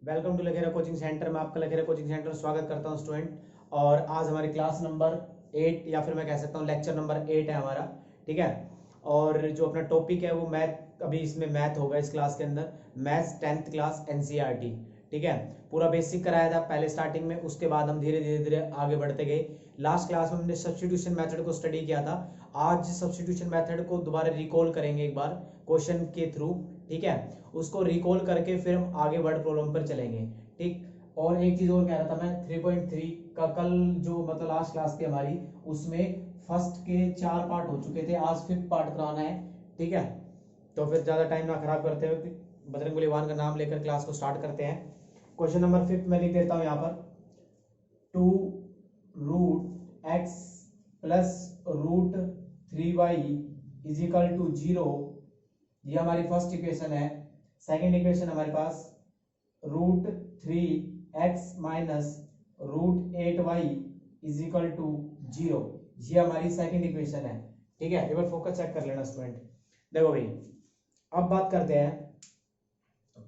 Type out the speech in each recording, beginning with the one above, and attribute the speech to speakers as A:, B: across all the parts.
A: Welcome to Lakhera coaching centre में आपका Lakhera coaching centre स्वागत करता हूं स्टूडेंट। और आज हमारी क्लास नंबर 8 या फिर मैं कह सकता हूं लेक्चर नंबर 8 है हमारा। ठीक है। और जो अपना टॉपिक है वो मैथ, अभी इसमें मैथ होगा इस क्लास के अंदर, मैथ्स 10th क्लास एनसीईआरटी। ठीक है। पूरा बेसिक कराया था पहले स्टार्टिंग में, उसके बाद हम धीरे धीरे आगे बढ़ते गए। लास्ट क्लास में हमने सब्स्टिट्यूशन मेथड को स्टडी किया था। आज सब्स्टिट्यूशन मेथड को दोबारा रिकॉल करेंगे एक बार क्वेश्चन के थ्रू। ठीक है। उसको रिकॉल करके फिर हम आगे वर्ड प्रॉब्लम पर चलेंगे। ठीक। और एक चीज और कह रहा था मैं, 3.3 का कल जो मतलब लास्ट क्लास थी हमारी, उसमें फर्स्ट के 4 पार्ट हो चुके थे, आज 5th पार्ट कराना है। ठीक है। तो फिर ज्यादा टाइम ना खराब करते हुए बजरंगबली वाहन का नाम लेकर क्लास को स्टार्ट करते हैं। क्वेश्चन नंबर 5 में लिख देता हूं यहाँ पर, 2√x plus √3y is equal to 0। ये हमारी फर्स्ट इक्वेशन है। सेकंड इक्वेशन हमारे पास √3x minus √8y is equal to 0। ये हमारी सेकंड इक्वेशन है। ठीक है। एक बार फोकस चेक कर लेना स्टूडेंट। देखो भाई, अब बात करते हैं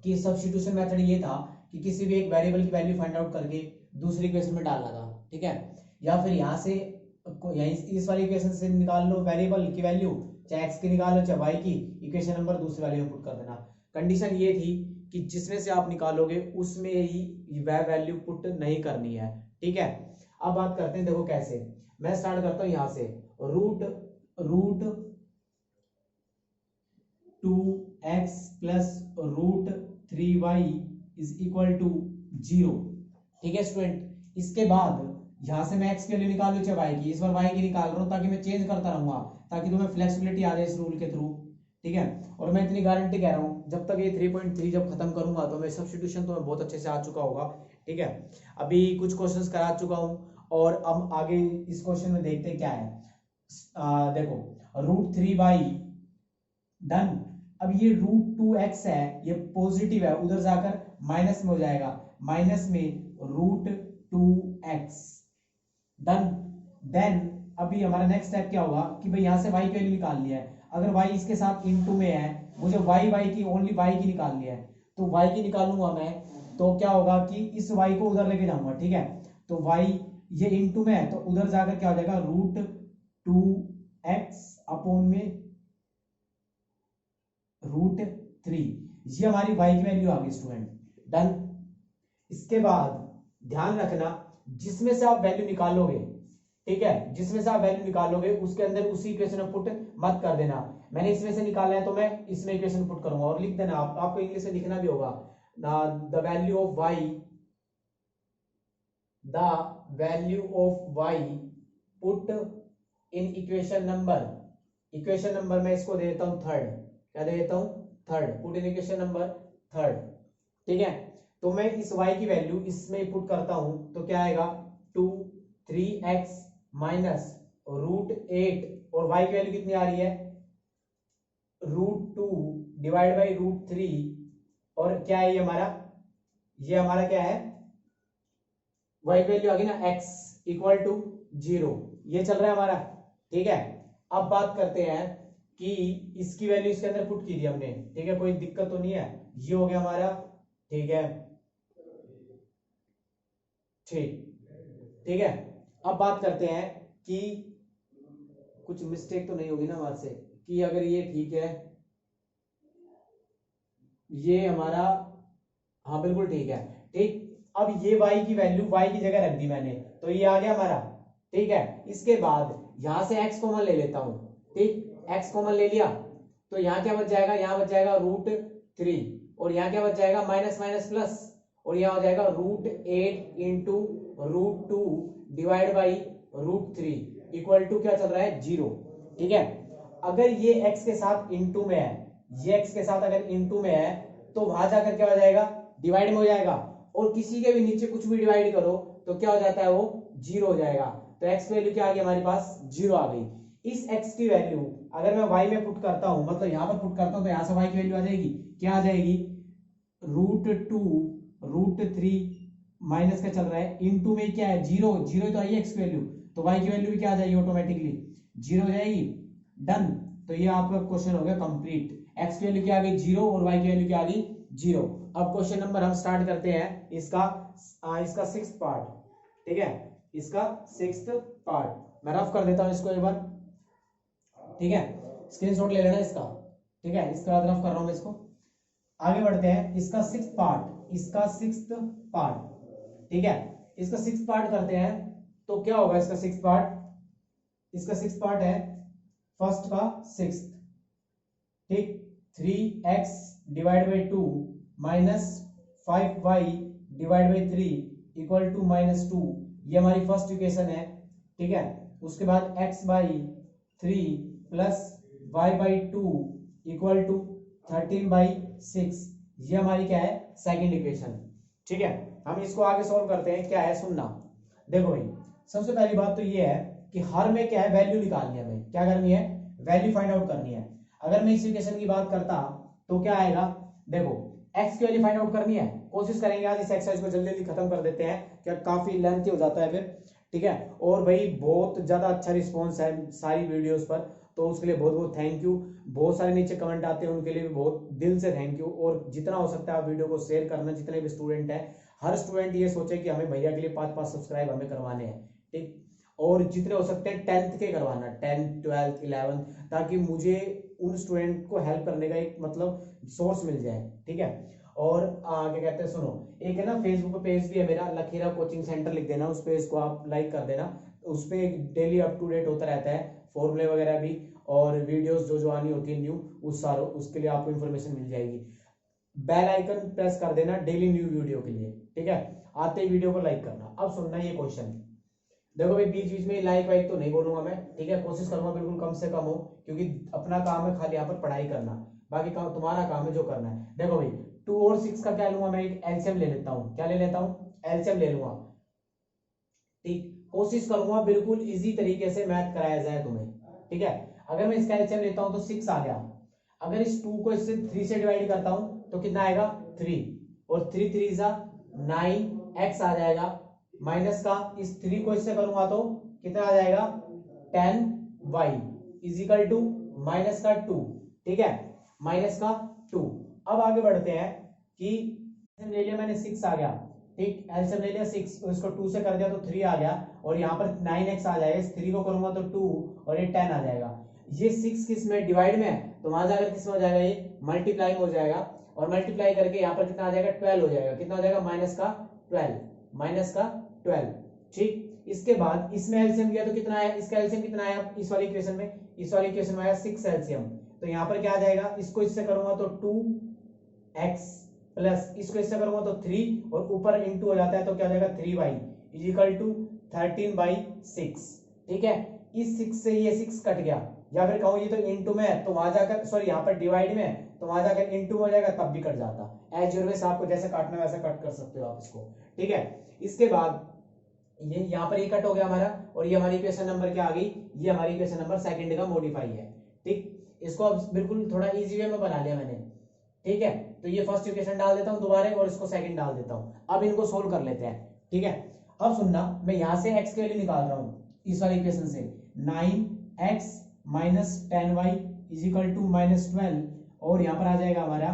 A: कि सब्स्टिट्यूशन मेथड ये था कि किसी भी एक वेरिएबल की वैल्यू फाइंड आउट करके दूसरी इक्वेशन में डालना था। ठीक है। या फिर यहाँ से इस वाली इक्वेशन से निकाल लो वेरिएबल की वैल्यू, चाहे x की निकाल लो चाहे y की, इक्वेशन नंबर दूसरी वाली में पुट कर देना। कंडीशन ये थी कि जिसमें से आप निकालोगे उसमें ही वह वैल्यू पुट नहीं करनी है। ठीक है। अब बात करते हैं, देखो कैसे। मैं स्टार्ट करता हूं यहां से, root 2x plus √3y is equal to 0। ठीक है स्टूडेंट। इसके बाद यहां से मैं x की वैल्यू निकाल लूं चाहे y की, इस बार y की निकाल रहा हूं ताकि मैं चेंज करता रहूंगा, ताकि तुम्हें फ्लेक्सिबिलिटी आ जाए इस रूल के थ्रू। ठीक है। और मैं इतनी गारंटी कह रहा हूं, जब तक ये 3.3 जब खत्म करूंगा तो मैं सब्स्टिट्यूशन तो मैं बहुत अच्छे से आ चुका होगा। ठीक है। अभी कुछ क्वेश्चंस करा चुका हूं और अब आगे इस क्वेश्चन में देखते क्या है। देखो, √3y डन। अब ये √2x है, ये पॉजिटिव है, उधर जाकर माइनस में हो जाएगा, माइनस में √2x डन। देन अभी हमारा नेक्स्ट स्टेप क्या होगा कि भाई यहां से y की वैल्यू निकाल लिया है। अगर y इसके साथ इनटू में है, मुझे y की ओनली y की निकालनी है, तो y की निकालूंगा मैं, तो क्या होगा कि इस y को उधर लेके जाऊंगा। ठीक है। तो y ये इनटू में है तो उधर जाकर क्या हो जाएगा, √2x अपॉन में √3। ये हमारी y की वैल्यू आ गई स्टूडेंट। डन। इसके बाद ध्यान रखना, जिसमें से आप वैल्यू निकालोगे, ठीक है, जिसमें से आप वैल्यू निकालोगे उसके अंदर उसी इक्वेशन में पुट मत कर देना। मैंने इसमें से निकाला है तो मैं इसमें इक्वेशन पुट करूंगा, और लिख देना आपको इंग्लिश में लिखना भी होगा, the value of y, the value of y put in equation number मैं इसको दे देता हूं थर्ड। क्या दे देता हूं, third. Put in equation number third. ठीक है। तो मैं इस y की वैल्यू इसमें पुट करता हूं तो क्या आएगा, 3x माइनस √8, और y की वैल्यू कितनी आ रही है, √2 डिवाइड बाई √3, और क्या है ये हमारा क्या है, y की वैल्यू आ गई ना x इक्वल टू 0। ये चल रहा है हमारा। ठीक है। अब बात करते हैं कि इसकी वैल्यू इसके अंदर पुट की थी हमने। ठीक है, कोई दिक्कत तो नहीं है, ये हो गया हमारा। ठीक है। ठीक है। अब बात करते हैं कि कुछ मिस्टेक तो नहीं होगी ना हमारे से, कि अगर ये ठीक है, ये हमारा, हाँ बिल्कुल ठीक है। ठीक। अब ये y की वैल्यू y की जगह रख दी मैंने, तो ये आ गया हमारा। ठीक है। इसके बाद यहां से x कॉमन ले लेता हूं। ठीक, x कॉमन ले लिया तो यहां क्या बच जाएगा, यहां बच जाएगा √3, और यहां क्या बच जाएगा, माइनस माइनस प्लस, और यहां हो जाएगा √8 into √2 divide by √3 equal to क्या चल रहा है, 0। ठीक है। अगर ये x के साथ इंटू में है, ये x के साथ अगर इंटू में है तो वहां जाकर क्या हो जाएगा, डिवाइड में हो जाएगा, और किसी के भी नीचे कुछ भी डिवाइड करो तो क्या हो जाता है, वो 0 हो जाएगा। तो x की वैल्यू क्या आ गई हमारे पास, 0 आ गई। इस x की वैल्यू अगर मैं y में पुट करता हूं, मतलब यहां पर पुट करता हूं, तो यहां से y की वैल्यू आ जाएगी, क्या आ जाएगी, √2 √3 माइनस का चल रहा है, इनटू में क्या है, 0 0 तो आई है x की वैल्यू, तो y की वैल्यू भी क्या आ जाएगी, ऑटोमेटिकली 0 हो जाएगी। डन। तो ये आपका क्वेश्चन हो गया कंप्लीट। x की वैल्यू क्या आ गई, 0, और y की वैल्यू क्या आ गई, 0। अब क्वेश्चन नंबर हम स्टार्ट करते हैं इसका इसका 6th पार्ट, ठीक है, इसका 6th पार्ट मैं रफ कर देता हूं इसको एक बार, ठीक है, स्क्रीनशॉट ले लेना इसका, ठीक है, इसके बाद रफ कर रहा हूं मैं इसको। आगे बढ़ते हैं, इसका 6th पार्ट, इसका 6th पार्ट, ठीक है, इसका 6th पार्ट करते हैं तो क्या होगा इसका 6th पार्ट, इसका 6th पार्ट है फर्स्ट का 6th, ठीक, 3x divide by 2 minus 5y divide by 3 equal to -2, ये हमारी फर्स्ट इक्वेशन है, ठीक है। उसके बाद x by 3 plus y by 2 equal to 13 by 6, ये हमारी क्या है सेकंड इक्वेशन, ठीक है। हम इसको आगे सॉल्व करते हैं, क्या है सुनना। देखो भाई, सबसे पहली बात तो ये है कि हर में क्या है वैल्यू निकालनी है, हमें क्या करनी है, वैल्यू फाइंड आउट करनी है। अगर मैं इस इक्वेशन की बात करता तो क्या आएगा, देखो x की वैल्यू फाइंड आउट करनी है, कोशिश करेंगे आज इस एक्सरसाइज को जल्दी जल्दी खत्म कर देते हैं, क्या काफी लेंथी हो जाता है फिर, ठीक है। और भाई बहुत ज्यादा अच्छा रिस्पॉन्स है सारी वीडियोस पर, तो उसके लिए बहुत बहुत थैंक यू। बहुत सारे नीचे कमेंट आते हैं, उनके लिए भी बहुत दिल से थैंक यू। और जितना हो सकता है आप वीडियो को शेयर करना, जितने भी स्टूडेंट हैं, हर स्टूडेंट ये सोचे कि हमें भैया के लिए 5-5 सब्सक्राइब हमें करवाने हैं, ठीक, और जितने हो सकते हैं 10th के करवाना, 10th 12th 11th, ताकि मुझे उन स्टूडेंट को हेल्प करने का एक मतलब सोर्स मिल जाए, ठीक है। और क्या कहते हैं, सुनो, एक है ना फेसबुक पे पेज भी है मेरा, लखीरा कोचिंग सेंटर लिख देना, उस पेज को आप लाइक कर देना, उस पे डेली अप टू डेट होता रहता है, फॉर्मूले वगैरह भी, और वीडियोस जो जो आनी होती है न्यू, उस सारों उसके लिए आपको इन्फॉर्मेशन मिल जाएगी। बेल आइकन प्रेस कर देना डेली न्यू वीडियो के लिए, ठीक है, आते ही वीडियो को लाइक करना। अब सुनना ये क्वेश्चन, देखो भाई बीच बीच में लाइक वाइक तो नहीं बोलूंगा मैं, ठीक है, कोशिश करूंगा बिल्कुल कम से कम हो, क्योंकि अपना काम है खाली यहाँ पर पढ़ाई करना, बाकी काम तुम्हारा काम है जो करना है। देखो भाई 2 और 6 का क्या लूंगा मैं, एक एलसीएम ले लेता हूँ, क्या ले लेता हूँ, एलसीएम ले लूंगा, ठीक, कोशिश करूंगा बिल्कुल इजी तरीके से मैथ कराया जाए तुम्हें, ठीक है। अगर मैं इसका एलसीएम लेता हूं तो 6 आ गया, अगर इस 2 को इससे 3 से डिवाइड करता हूं तो कितना आएगा 3, और 3 3 जा 9, x आ जाएगा, माइनस का इस 3 को इससे करूंगा तो कितना आ जाएगा 10y इजिकल टू माइनस का 2, ठीक है, माइनस का 2। अब आगे बढ़ते हैं कि ले लिया मैंने 6 आ गया, ठीक, एलसीएम ले लिया 6, तो इसको 2 से कर दिया तो 3 आ गया, और यहाँ पर 9x आ जाएगा, इस 3 को करूंगा तो 2 और ये 10 आ जाएगा। ये 6 किस में डिवाइड में है, तो वहां जाकर किस में हो जाएगा, ये मल्टीप्लाई में हो जाएगा, और मल्टीप्लाई करके यहाँ पर कितना आ जाएगा 12 हो जाएगा, कितना हो जाएगा माइनस का 12, ठीक। इसके बाद इसमें एलसीएम किया तो कितना आया, इसका एलसीएम कितना आया इस वाली इक्वेशन में, इस वाली इक्वेशन में आया 6 एलसीएम, तो यहाँ पर क्या आ जाएगा, इसको इससे करूंगा तो 2x प्लस इसको इससे करूंगा तो 3, और ऊपर इंटू हो जाता है तो क्या हो जाएगा 3y इजिकल टू 13/6, ठीक है। इस 6 से ये 6 कट गया, या फिर कहूं ये तो इंटू में है तो वहां जाकर, सॉरी यहाँ पर डिवाइड में है तो वहां जाकर इंटू हो जाएगा, तब भी कट जाता, एज यूर आपको जैसे काटना वैसा कट कर सकते हो आप इसको, ठीक है। इसके बाद ये यहाँ पर ये कट हो गया हमारा, और ये हमारी इक्वेशन नंबर क्या आ गई, ये हमारी इक्वेशन नंबर सेकंड का मॉडिफाई है, ठीक। इसको अब बिल्कुल थोड़ा इजी वे में बना लिया मैंने, ठीक है। तो ये फर्स्ट इक्वेशन डाल देता हूं दोबारा, और इसको सेकंड डाल देता हूं, अब इनको सोल्व कर लेते हैं, ठीक है। अब सुनना, मैं यहां से x की वैल्यू निकाल रहा हूं इस वाली इक्वेशन से, 9x minus 10y is equal to -12, और यहां पर आ जाएगा हमारा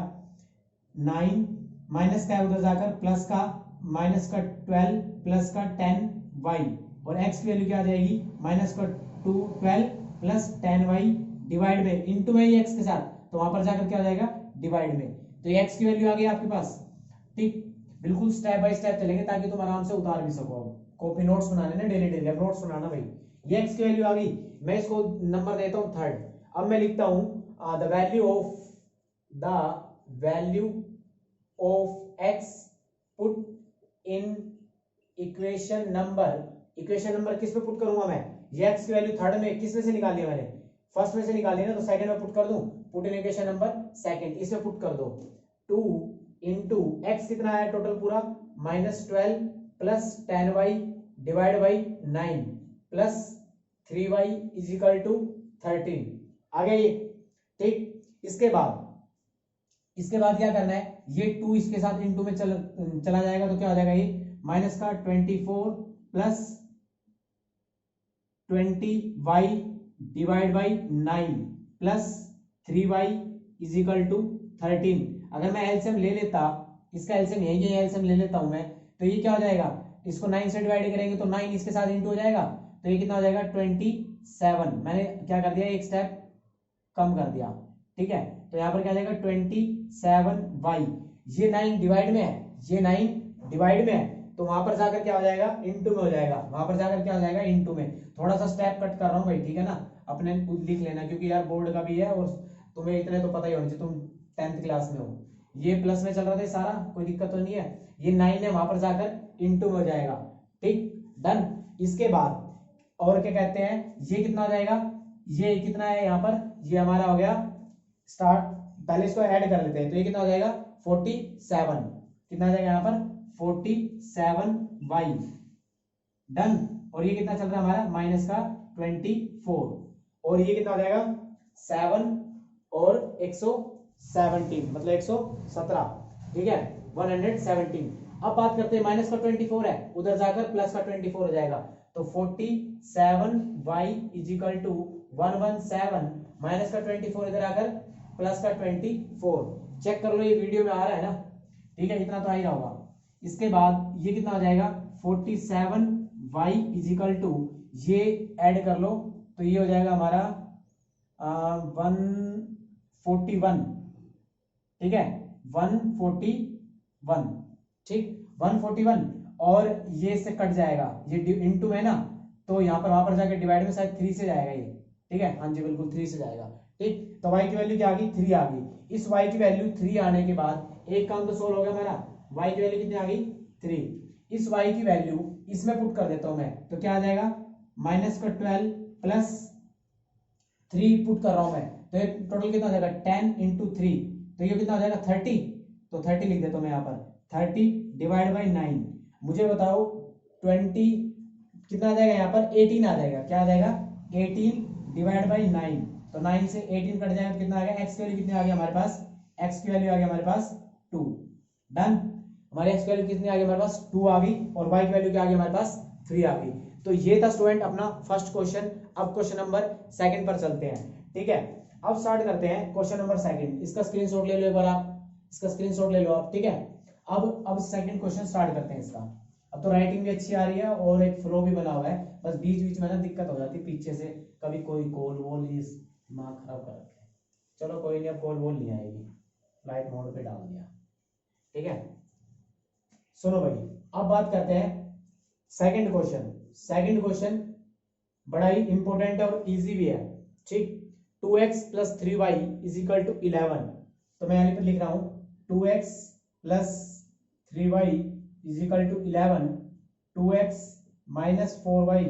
A: 9 माइनस का उधर जाकर प्लस का, माइनस का 12 प्लस का 10y, और x की वैल्यू क्या आ जाएगी, माइनस का 12 प्लस 10y डिवाइड में, इंटू में ही x के साथ, तो वहां पर जाकर क्या हो जाएगा डिवाइड में, तो ये x की वैल्यू आ गई आपके पास, ठीक। बिल्कुल स्टेप बाय स्टेप चलेंगे ताकि तुम आराम से उतार भी सको, कॉपी नोट्स बनाने ना, डेली डेली नोट्स बनाना भाई। ये x की वैल्यू आ गई, मैं इसको नंबर देता हूं 3rd। अब मैं लिखता हूं the value of x put in equation number किस पे पुट करूंगा मैं, ये x की वैल्यू 3rd में किस में से निकाल लिया मैंने, फर्स्ट में से निकाल लिया ना, तो सेकंड में पुट कर दूं, put in equation number second, इसमें पुट कर दो 2 इंटू एक्स कितना आया टोटल पूरा, -12 plus 10y divide by 9 plus 3y is equal to 13, आ गया ये, ठीक। इसके बाद क्या करना है, ये 2 इसके साथ इंटू में चला जाएगा तो क्या हो जाएगा, ये माइनस का 24 plus 20y divide by 9 plus 3y is equal to 13। अगर मैं एलसीएम ले लेता, इसका एलसीएम यही है, एलसीएम ले लेता हूं मैं, तो ये क्या हो जाएगा, इसको 9 से डिवाइड करेंगे तो 9 इसके साथ इंटू हो जाएगा, तो ये कितना हो जाएगा 27। मैंने क्या कर दिया, एक स्टेप कम कर दिया, ठीक है। तो यहाँ पर क्या आ जाएगा 27y, ये 9 डिवाइड में है, ये 9 डिवाइड में है, तो वहां पर जाकर क्या हो जाएगा इंटू में हो जाएगा, वहां पर जाकर क्या हो जाएगा इंटू में। थोड़ा सा स्टेप कट कर रहा हूँ भाई, ठीक है ना, अपने लिख लेना, क्योंकि यार बोर्ड का भी है और तुम्हें इतने तो पता ही होना चाहिए, तुम 10th क्लास में हो। ये प्लस में चल रहा था सारा, कोई दिक्कत तो नहीं है, ये 9 है वहां पर जाकर इंटू में हो जाएगा, ठीक, डन। इसके बाद और क्या कहते हैं, ये कितना हो जाएगा, ये कितना है यहाँ पर, ये हमारा हो गया स्टार्ट, पहले इसको ऐड कर लेते हैं, तो ये कितना हो जाएगा 47, कितना आ जाएगा यहाँ पर 47y, डन। और ये कितना चल रहा है हमारा माइनस का 24, और ये कितना हो जाएगा 7 और 117, मतलब 117, ठीक है 117। अब बात करते हैं माइनस का 24 है, उधर जाकर प्लस का 24 हो जाएगा, तो 47y is equal to 117 minus का 24 इधर आकर प्लस का 24। चेक कर लो ये वीडियो में आ रहा है ना, ठीक है, इतना तो आ ही रहा होगा। इसके बाद ये कितना हो जाएगा 47y इज इक्वल टू, ये ऐड कर लो तो ये हो जाएगा हमारा 141, ठीक है 141, ठीक 141, और ये से कट जाएगा, ये इनटू है ना, तो यहाँ पर वहां पर जाकर डिवाइड में शायद 3 से जाएगा ये, ठीक है, हाँ जी बिल्कुल 3 से जाएगा, ठीक। तो y की वैल्यू क्या आ गई 3 आ गई। इस y की वैल्यू 3 आने के बाद एक काम तो सोल्व हो गया मेरा, y की वैल्यू कितनी आ गई 3। इस y की वैल्यू इसमें पुट कर देता हूं मैं, तो क्या आ जाएगा माइनस का 12 प्लस 3 पुट कर रहा हूं मैं, तो ये टोटल कितना हो जाएगा 10 इंटू 3, तो ये कितना हो जाएगा 30, तो 30 लिख देता हूं मैं यहाँ पर, 30 डिवाइड बाई 9। मुझे बताओ 20 कितना आ जाएगा, यहाँ पर 18 आ जाएगा, क्या आ जाएगा 18 डिवाइड बाई 9, तो 9 से 18 कट जाएगा, कितना आ गया, x की वैल्यू कितनी आ गई हमारे पास, x की वैल्यू आ गई हमारे पास 2, डन। हमारे x की वैल्यू कितनी आ गई हमारे पास 2 आ गई, और y की वैल्यू क्या आ गई हमारे पास 3 आ गई। तो ये था स्टूडेंट अपना फर्स्ट क्वेश्चन। अब क्वेश्चन नंबर सेकंड पर चलते हैं, ठीक है। अब स्टार्ट करते हैं क्वेश्चन नंबर सेकंड, इसका स्क्रीनशॉट ले लो एक बार आप, इसका स्क्रीनशॉट ले लो आप, ठीक है। अब सेकंड क्वेश्चन स्टार्ट करते हैं इसका। अब तो राइटिंग भी अच्छी आ रही है और एक फ्लो भी बना हुआ है, बस बीच बीच में ना दिक्कत हो जाती है पीछे से, कभी कोई कॉल वॉल, दिमाग खराब कर रखे हैं। चलो कोई नहीं, अब कॉल वॉल नहीं आएगी, फ्लाइट मोड पे डाल दिया, ठीक है। सुनो भाई, अब बात करते हैं सेकंड क्वेश्चन। सेकंड क्वेश्चन बड़ा ही इंपॉर्टेंट है और इजी भी है, ठीक। 2x plus 3y is equal to 11, तो मैं यहाँ पर लिख रहा हूं 2x plus 3y is equal to 11, 2x minus 4y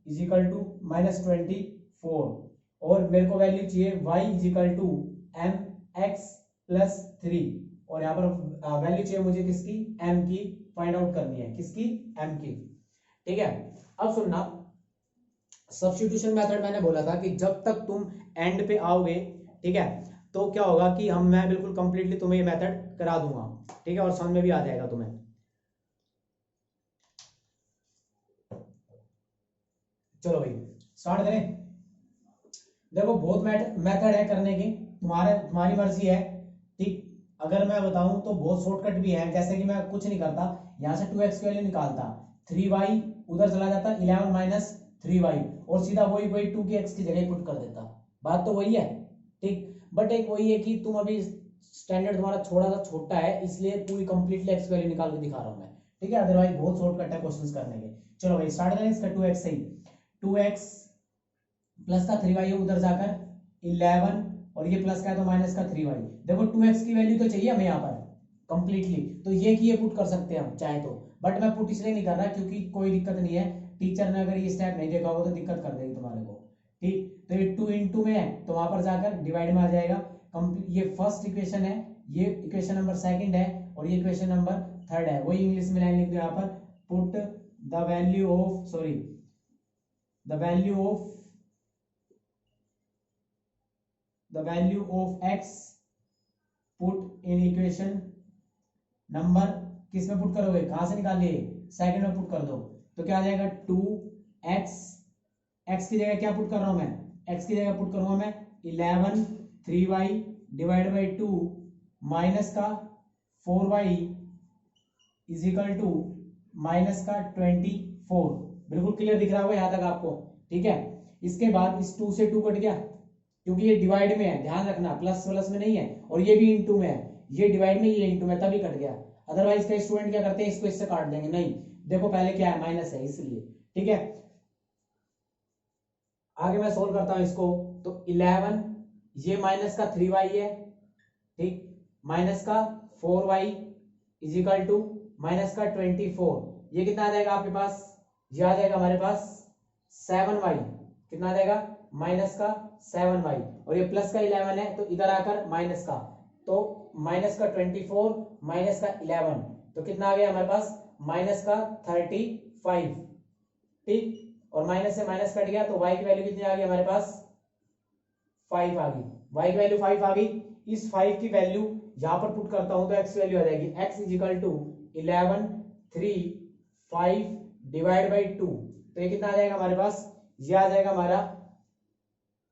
A: is equal to minus 24, और मेरे को वैल्यू चाहिए y is equal to mx plus 3, और यहाँ पर वैल्यू चाहिए मुझे किसकी, m की फाइंड आउट करनी है, किसकी, m की, ठीक है। अब सुनना, सब्स्टिट्यूशन मेथड मैंने बोला था कि जब तक तुम एंड पे आओगे, ठीक है, तो क्या होगा कि मैं बिल्कुल कंप्लीटली तुम्हें ये मेथड करा दूंगा, ठीक है, और समझ में भी आ जाएगा तुम्हें। चलो भाई स्टार्ट करें। देखो बहुत मेथड है करने की, तुम्हारी मर्जी है, ठीक। अगर मैं बताऊं तो बहुत शॉर्टकट भी है, जैसे कि मैं कुछ नहीं करता, यहां से 2x की वैल्यू निकालता, 3y उधर चला जाता, 11 माइनस 3y, और सीधा वही 2 की x की जगह पुट कर देता, बात तो वही है, ठीक। बट एक वही है कि तुम अभी स्टैंडर्ड तुम्हारा थोड़ा सा छोटा है, इसलिए पूरी कंप्लीटली x की वैल्यू निकाल के दिखा रहा हूं मैं, ठीक है, अदरवाइज बहुत शॉर्टकट है क्वेश्चंस करने के। चलो भाई स्टार्ट करें इसका 2x से ही, 2x प्लस का 3y उधर जाकर 11, और ये प्लस का है तो माइनस का 3y। देखो 2x की वैल्यू तो चाहिए हमें यहाँ पर कंप्लीटली, तो ये कि ये पुट कर सकते हैं हम चाहे तो, बट मैं पुट इसलिए नहीं कर रहा क्योंकि कोई दिक्कत नहीं है, टीचर ने अगर ये स्टेप नहीं देखा होगा तो दिक्कत कर देगी तुम्हारे को, ठीक। तो ये 2 इंटू में है तो वहां पर जाकर डिवाइड में आ जाएगा, ये फर्स्ट इक्वेशन है, ये इक्वेशन नंबर सेकंड है, और ये इक्वेशन नंबर थर्ड है। वही इंग्लिश में लाइन लिख दो यहाँ पर, put the value of x put in equation number, किस में पुट करोगे, कहां से निकालिए, सेकंड में पुट कर दो, तो क्या आ जाएगा 2x, x की जगह क्या पुट कर रहा हूं मैं, x की जगह पुट करूंगा मैं 11 3y डिवाइड बाई 2 माइनस का 4y is equal to minus का 24। बिल्कुल क्लियर दिख रहा होगा यहाँ तक आपको, ठीक है। इसके बाद इस 2 से 2 कट गया, क्योंकि ये डिवाइड में है, ध्यान रखना, प्लस प्लस में नहीं है, और ये भी इंटू में है, ये डिवाइड में, ये इंटू में, तभी कट गया। अदरवाइज कई स्टूडेंट क्या करते हैं, इसको इससे काट देंगे, नहीं, देखो पहले क्या है, माइनस है इसलिए, ठीक है। आगे मैं सोल्व करता हूं इसको, तो 11 ये माइनस का 3y है, ठीक, माइनस का 4y is equal to minus का 24, ये कितना आ जाएगा आपके पास, ये आ जाएगा हमारे पास 7y, कितना आ जाएगा, माइनस का 7y, और ये प्लस का 11 है, तो इधर आकर माइनस का, तो माइनस का 24 माइनस का 11, तो कितना आ गया हमारे पास, माइनस का 35, ठीक, और माइनस से माइनस कट गया, तो y की वैल्यू कितनी आ गई हमारे पास, 5 आ गई, y की वैल्यू 5 आ गई। इस 5 की वैल्यू यहां पर पुट करता हूं तो x की वैल्यू आ जाएगी, x is equal to 11 3 5 divide by 2, तो ये कितना आ जाएगा हमारे पास, ये आ जाएगा हमारा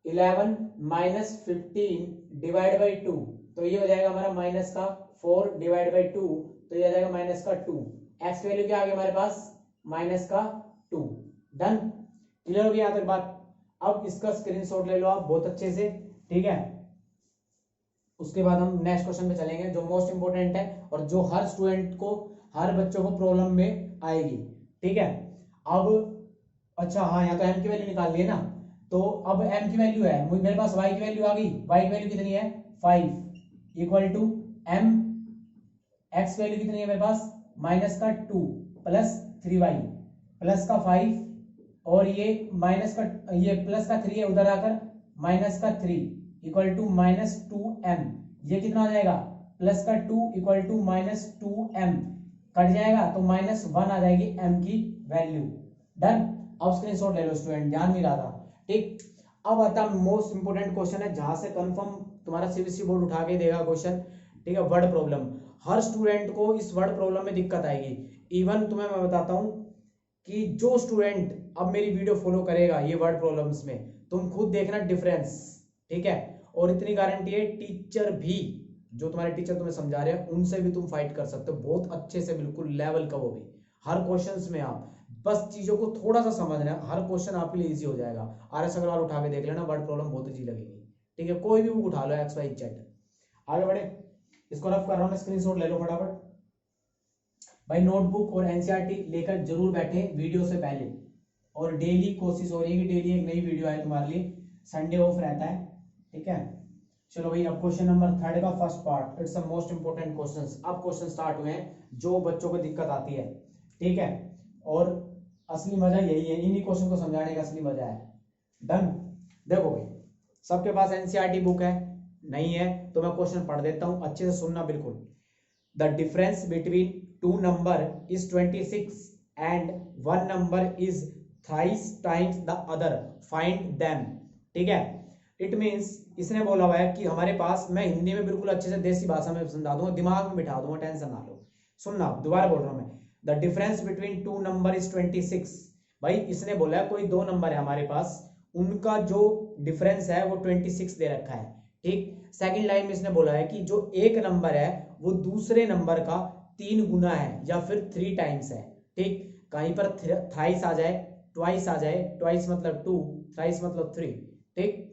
A: 11 माइनस 15 डिवाइड बाई 2, तो ये हो जाएगा हमारा माइनस का 4 डिवाइड बाई 2, तो ये आ जाएगा माइनस का 2, x की वैल्यू क्या आ गई हमारे पास, माइनस का 2। डन, क्लियर हो गया यहाँ तक बात। अब इसका स्क्रीनशॉट ले लो आप बहुत अच्छे से, ठीक है। उसके बाद हम नेक्स्ट क्वेश्चन पे चलेंगे, जो मोस्ट इंपोर्टेंट है और जो हर स्टूडेंट को, हर बच्चों को प्रॉब्लम में आएगी, ठीक है। अब अच्छा हाँ, यहाँ तो m की वैल्यू निकाल लिए ना, तो अब m की वैल्यू है, मेरे पास y की वैल्यू आ गई, y की वैल्यू कितनी है, 5 equal to m, x value कितनी है मेरे पास, माइनस का 2 प्लस 3y प्लस का 5, और ये माइनस का, ये प्लस का 3 है, उधर आकर माइनस का 3 इक्वल टू माइनस 2m, ये कितना आ जाएगा, प्लस का 2 equal to minus 2m, cut जाएगा तो माइनस 1 आ जाएगी m की वैल्यू। डन, अब स्क्रीनशॉट ले लो स्टूडेंट, ध्यान नहीं रहा था, ठीक। अब आता है मोस्ट इंपोर्टेंट क्वेश्चन है, जहां से कंफर्म तुम्हारा सीबीएसई बोर्ड उठा के देगा क्वेश्चन, ठीक है। वर्ड प्रॉब्लम, हर स्टूडेंट को इस वर्ड प्रॉब्लम में दिक्कत आएगी। इवन तुम्हें मैं बताता हूं कि जो स्टूडेंट अब मेरी वीडियो फॉलो करेगा ये वर्ड प्रॉब्लम्स में, तुम खुद देखना डिफरेंस, ठीक है। और इतनी गारंटी है, टीचर भी, जो तुम्हारे टीचर तुम्हें समझा रहे हैं उनसे भी तुम फाइट कर सकते हो बहुत अच्छे से, बिल्कुल लेवल का, वो भी हर क्वेश्चंस में। आप बस चीजों को थोड़ा सा समझना है, हर क्वेश्चन आपके लिए इजी हो जाएगा। RS अग्रवाल उठा के देख लेना, वर्ड प्रॉब्लम बहुत इजी लगेगी, ठीक है। कोई भी बुक उठा लो, XYZ। आगे बढ़े, इसको रफ कर रहा हूं मैं, स्क्रीनशॉट ले लो फटाफट भाई। नोटबुक और एनसीईआरटी लेकर जरूर बैठे वीडियो से पहले, और डेली कोशिश हो रही है कि डेली एक नई वीडियो आए तुम्हारे लिए, संडे ऑफ रहता है, ठीक है। चलो भाई, अब क्वेश्चन नंबर 3 का first part, it's a most important questions. अब क्वेश्चन स्टार्ट हुए हैं जो बच्चों को दिक्कत आती है, ठीक है, और असली मजा यही है, इन्हीं क्वेश्चन को समझाने का असली मजा है। डन, देखो भाई, सबके पास एनसीईआरटी बुक है, नहीं है तो मैं क्वेश्चन पढ़ देता हूं, अच्छे से सुनना बिल्कुल। The difference between two number is 26 and one number is thrice times the other, find them, ठीक है। इट मीन्स, इसने बोला हुआ है कि हमारे पास, मैं हिंदी में बिल्कुल अच्छे से देसी भाषा में समझा दूंगा, दिमाग में बिठा दूंगा, टेंशन ना लो। सुनना, दोबारा बोल रहा हूं मैं, the difference between two number is 26। भाई इसने बोला है कोई दो नंबर है हमारे पास, उनका जो डिफरेंस है वो 26 दे रखा है, ठीक। सेकंड लाइन में इसने बोला है कि जो एक नंबर है वो दूसरे नंबर का 3 गुना है या फिर 3 टाइम्स है, ठीक। कहीं पर थ्राइस आ जाए, ट्वाइस आ जाए, ट्वाइस मतलब 2, थ्राइस मतलब 3, ठीक।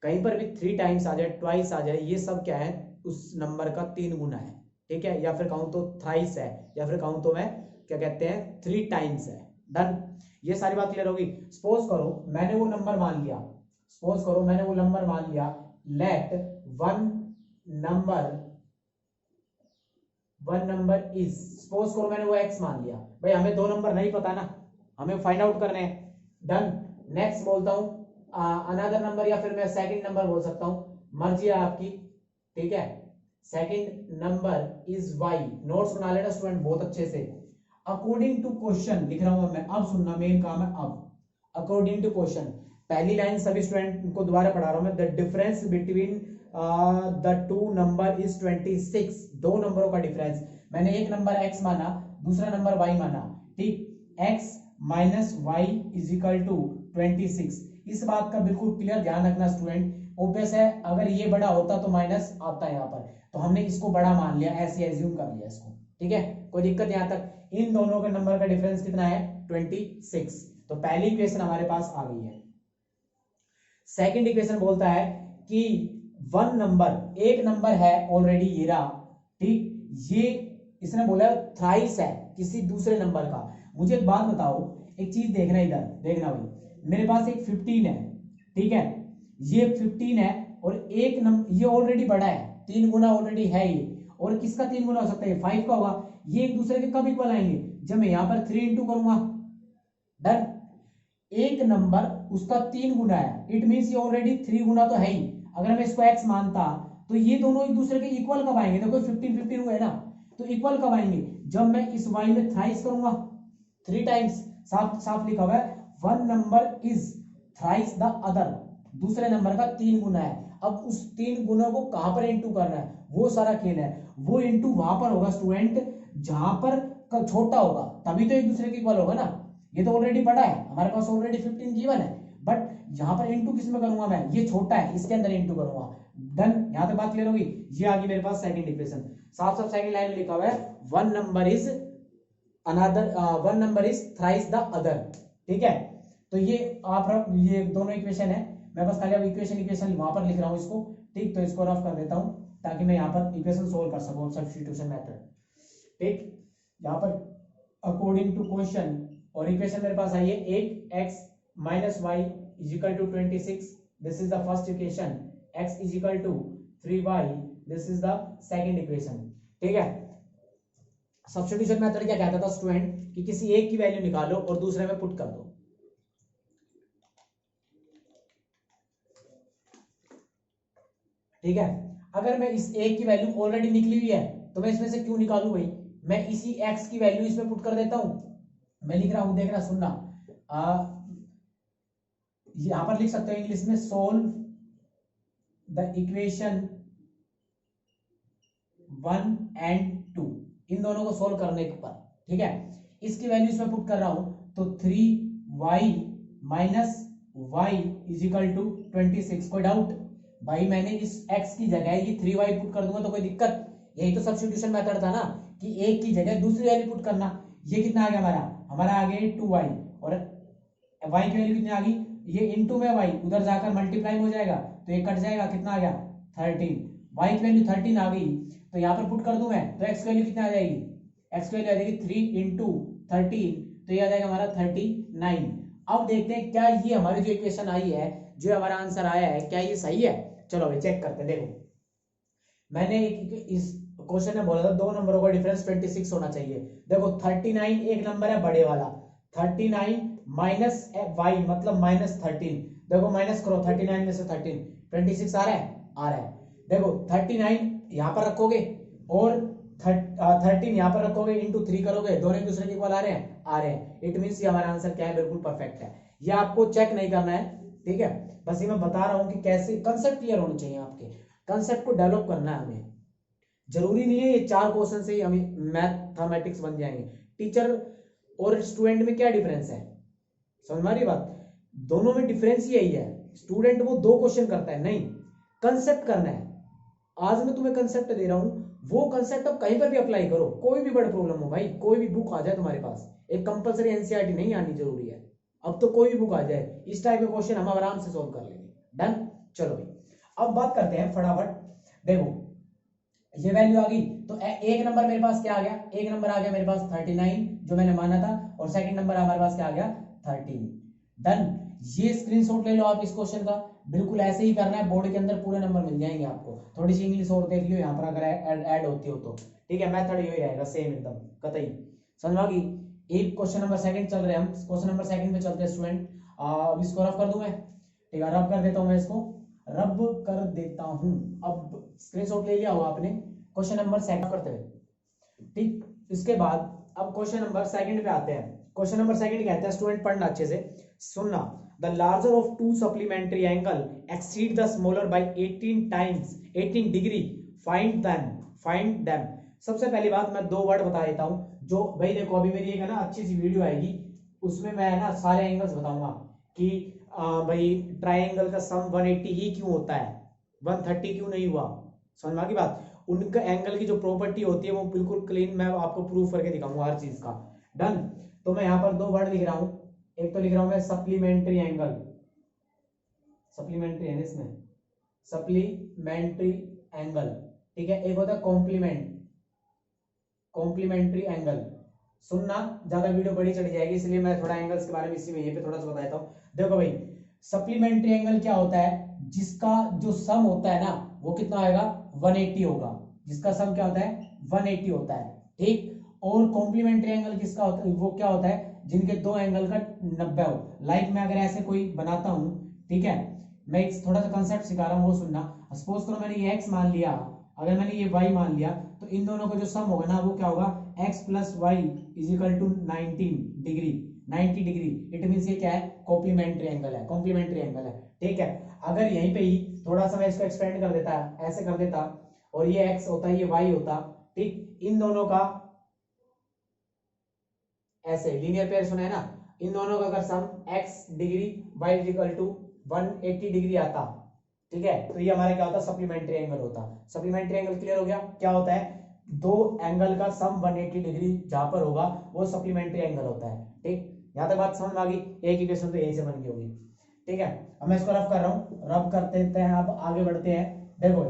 A: कहीं पर भी 3 टाइम्स आ जाए, ट्वाइस आ जाए, ये सब क्या है, उस नंबर का 3 गुना है, ठीक है। या फिर कहूं तो थ्राइस है, या फिर कहूं तो मैं क्या कहते हैं 3 टाइम्स है। डन, ये सारी बात क्लियर होगी। सपोज करो मैंने वो नंबर मान लिया, सपोज करो मैंने वो नंबर मान लिया, let one number is, suppose करो मैंने वो x मान लिया। भाई हमें दो नंबर नहीं पता ना, हमें फाइंड आउट करने हैं। डन, नेक्स्ट बोलता हूं अनदर नंबर, या फिर मैं सेकंड नंबर बोल सकता हूं, मर्जी है आपकी, ठीक है। Second number is y, notes बना लेना स्टूडेंट बहुत अच्छे से। अकॉर्डिंग टू क्वेश्चन लिख रहा हूं मैं, अब सुनना मेन काम है। अब अकॉर्डिंग टू क्वेश्चन, पहली लाइन सभी स्टूडेंट को दोबारा पढ़ा रहा हूं मैं, the difference between the two number is 26, दो नंबरों का डिफरेंस, मैंने एक नंबर x माना, दूसरा नंबर y माना, ठीक। x minus y is equal to 26। इस बात का बिल्कुल क्लियर ध्यान रखना स्टूडेंट, ऑब्वियस है, अगर ये बड़ा होता तो माइनस आता है यहाँ पर, तो हमने इसको बड़ा मान लिया, ऐसे एज्यूम कर लिया इसको, ठीक है, कोई दिक्कत यहाँ तक। इन दोनों के नंबर का डिफरेंस कितना है 26। तो पहली इक्वेशन हमारे पास आ गई है। सेकंड इक्वेशन बोलता है कि एक नंबर है ऑलरेडी ये रहा, ठीक, ये इसने बोला थ्राइस है किसी दूसरे नंबर का। मुझे एक बात बताओ, एक चीज देखना, इधर देखना भाई, मेरे पास एक 15 है, ठीक है, ये 15 है और एक नंबर ये ऑलरेडी बड़ा है, 3 गुना ऑलरेडी है ये, और किसका 3 गुना हो सकता है 5 का होगा। ये एक दूसरे के कब इक्वल आएंगे, जब मैं यहां पर 3 इंटू करूंगा। डन। एक नंबर उसका 3 गुना है, इट मींस ये ऑलरेडी 3 गुना तो है ही। अगर मैं इसको x मानता तो ये दोनों एक दूसरे के इक्वल कब आएंगे, देखो 15 15 हुए ना, तो इक्वल कब आएंगे, जब मैं इस y में थ्राइस करूंगा, 3 टाइम्स। साफ साफ लिखा हुआ है one number is thrice the other, दूसरे नंबर का 3 गुना है। अब उस 3 गुना को कहां पर इंटू करना है, वो सारा खेल है। वो इंटू वहां पर होगा स्टूडेंट जहां पर छोटा होगा, तभी तो एक दूसरे के इक्वल होगा ना। ये तो ऑलरेडी बड़ा है, हमारे पास ऑलरेडी 15 गिवन है, बट यहां पर इंटू किस में करूंगा मैं, ये छोटा है इसके अंदर इंटू करूंगा। डन, यहां तक बात क्लियर होगी। ये आ गई मेरे पास सेकंड इक्वेशन। साफ साफ सेकंड लाइन में लिखा हुआ है one number is another, one number is thrice the other, ठीक है। तो ये ये दोनों इक्वेशन है, मैं बस खाली अब इक्वेशन वहां पर लिख रहा हूं इसको, ठीक, तो इसको रफ कर देता हूं ताकि मैं यहाँ पर इक्वेशन सोल्व कर सकूं सब्स्टिट्यूशन मेथड, ठीक। यहाँ पर अकॉर्डिंग टू क्वेश्चन और इक्वेशन मेरे पास आई है 8x minus y is equal to 26, this is the first equation, x is equal to 3y, this is the second equation, ठीक है। सब्स्टिट्यूशन मेथड क्या कहता था स्टूडेंट कि किसी एक की वैल्यू निकालो और दूसरे में पुट कर दो, ठीक है। अगर मैं इस एक की वैल्यू ऑलरेडी निकली हुई है तो मैं इसमें से क्यों निकालूं भाई, मैं इसी x की वैल्यू इसमें पुट कर देता हूं। मैं लिख रहा हूं, देखना सुनना, यहां पर लिख सकते हो इंग्लिश में सोल्व द इक्वेशन 1 and 2, इन दोनों को सोल्व करने पर, ठीक है। इसकी वैल्यू इसमें पुट कर रहा हूं तो 3y minus y is equal to 26। कोई डाउट भाई, मैंने इस x की जगह ये 3y पुट कर दूंगा तो कोई दिक्कत, यही तो सब्स्टिट्यूशन मेथड था ना कि एक की जगह दूसरी वैल्यू पुट करना। ये कितना आ गया हमारा आ गया 2y और y की वैल्यू कितनी आ गई, ये इनटू में y उधर जाकर मल्टीप्लाई हो जाएगा तो ये कट जाएगा, कितना आ गया 13, y की वैल्यू 13 आ गई, तो यहाँ पर पुट कर दूं मैं तो x की वैल्यू कितनी आ जाएगी, x की वैल्यू आ जाएगी 3 इंटू 13, तो ये आ जाएगा हमारा 39। अब देखते हैं क्या ये हमारी जो इक्वेशन आई है, जो हमारा आंसर आया है, क्या ये सही है। चलो भाई चेक करते हैं। देखो मैंने इस क्वेश्चन में बोला था दो नंबरों का डिफरेंस 26 होना चाहिए। देखो 39 एक नंबर है बड़े वाला, 39 माइनस y मतलब माइनस 13, देखो माइनस करो 39 में से 13, 26 आ रहा है, आ रहा है। देखो 39 यहाँ पर रखोगे और 13 यहाँ पर रखोगे, इंटू 3 करोगे, दोनों एक दूसरे के इक्वल आ रहे हैं, आ रहे हैं। इट मींस ये हमारा आंसर क्या है, बिल्कुल परफेक्ट है। ये आपको चेक नहीं करना है, ठीक है, बस ये मैं बता रहा हूँ कि कैसे कंसेप्ट क्लियर होने चाहिए, आपके कंसेप्ट को डेवलप करना है हमें। जरूरी नहीं है ये 4 क्वेश्चन से ही हमें मैथमेटिक्स बन जाएंगे। टीचर और स्टूडेंट में क्या डिफरेंस है, समझ में आ रही बात, दोनों में डिफरेंस यही है। स्टूडेंट वो 2 क्वेश्चन करता है, नहीं कंसेप्ट करना है। आज मैं तुम्हें कंसेप्ट दे रहा हूं, वो कंसेप्ट अब कहीं पर भी अप्लाई करो, कोई भी बड़ा प्रॉब्लम हो भाई, कोई भी बुक आ जाए तुम्हारे पास, एक कंपलसरी एनसीईआरटी नहीं आनी जरूरी है, अब तो कोई भी बुक आ जाए, इस टाइप के क्वेश्चन हम आराम से सोल्व कर लेंगे। डन, चलो भाई अब बात करते हैं फटाफट। देखो ये वैल्यू आ गई तो एक नंबर मेरे पास क्या आ गया, एक नंबर आ गया मेरे पास 39 जो मैंने माना था, और सेकंड नंबर हमारे पास क्या आ गया 13। डन, ये स्क्रीनशॉट ले लो आप इस क्वेश्चन का, बिल्कुल ऐसे ही करना है, बोर्ड के अंदर पूरे नंबर मिल जाएंगे आपको। थोड़ी सी इंग्लिश और देख लियो यहाँ पर अगर ऐड होती हो तो, ठीक है, मेथड यही रहेगा सेम एकदम कतई, समझ आ गई। एक क्वेश्चन नंबर सेकंड चल रहे हैं हम, क्वेश्चन नंबर सेकंड पे चलते हैं स्टूडेंट। अब इसको रफ कर दूं मैं, ठीक है, रफ कर देता हूं मैं इसको, रब कर देता हूं। अब स्क्रीनशॉट ले लिया होगा आपने क्वेश्चन नंबर सेकंड करते हुए, ठीक। इसके बाद अब क्वेश्चन नंबर सेकंड पे आते हैं। क्वेश्चन नंबर सेकंड कहते हैं, स्टूडेंट पढ़ना अच्छे से, सुनना। The larger of to supplementary angle exceed the smaller by 18 times 18 degree, find them. सबसे पहली बात मैं 2 वर्ड बता देता हूं, जो भाई देखो अभी मेरी एक है ना अच्छी सी वीडियो आएगी, उसमें मैं ना सारे एंगल्स बताऊंगा कि भाई ट्राइंगल का सम 180 ही क्यों होता है, 130 क्यों नहीं हुआ, समझ में आ गई बात। उनका एंगल की जो प्रॉपर्टी होती है वो बिल्कुल क्लीन मैं आपको प्रूफ करके दिखाऊंगा हर चीज का। डन। तो मैं यहाँ पर दो वर्ड लिख रहा हूं, एक तो लिख रहा हूं मैं सप्लीमेंट्री एंगल, सप्लीमेंट्री है ना इसमें, सप्लीमेंट्री एंगल, ठीक है। एक होता है कॉम्प्लीमेंट, कॉम्प्लीमेंट्री एंगल। सुनना, ज्यादा वीडियो बड़ी चढ़ जाएगी इसलिए मैं थोड़ा एंगल्स के बारे में इसी में यहीं पे थोड़ा सा बताता हूँ। देखो भाई, सप्लीमेंट्री एंगल क्या होता है, जिसका जो सम होता है ना वो कितना आएगा, 180 होगा। जिसका सम क्या होता है, 180 होता है, ठीक। और कॉम्प्लीमेंट्री एंगल किसका होता है, वो क्या होता है, जिनके दो एंगल का 90 हो। लाइक मैं अगर ऐसे कोई बनाता हूं, ठीक है, मैं एक थोड़ा सा कंसेप्ट सिखा रहा हूँ वो सुनना। सपोज करो मैंने ये x मान लिया, अगर मैंने ये y मान लिया, तो इन दोनों का जो सम होगा ना वो क्या होगा, x plus y is equal to 19 degree, 90 degree. It means ये क्या है, कॉम्प्लीमेंट्री एंगल है, कॉम्प्लीमेंट्री एंगल है, ठीक है। अगर यहीं पे ही थोड़ा सा मैं इसको एक्सपेंड कर देता, ऐसे कर देता, और ये x होता है, ये y होता, ठीक। इन दोनों का ऐसे लीनियर पेयर सुना है ना, इन दोनों का अगर sum x degree y equal to 180 degree आता, ठीक है, तो ये हमारा क्या होता है, सप्लीमेंट्री एंगल होता। सप्लीमेंट्री एंगल क्लियर हो गया, क्या होता है, दो एंगल का सम 180 डिग्री जहां पर होगा वो सप्लीमेंट्री एंगल होता है, ठीक। यहां तक बात समझ में आ गई, एक इक्वेशन तो यहीं से बन गई होगी, ठीक है। अब मैं इसको रफ कर रहा हूं, रफ करते हैं, अब आगे बढ़ते हैं। देखो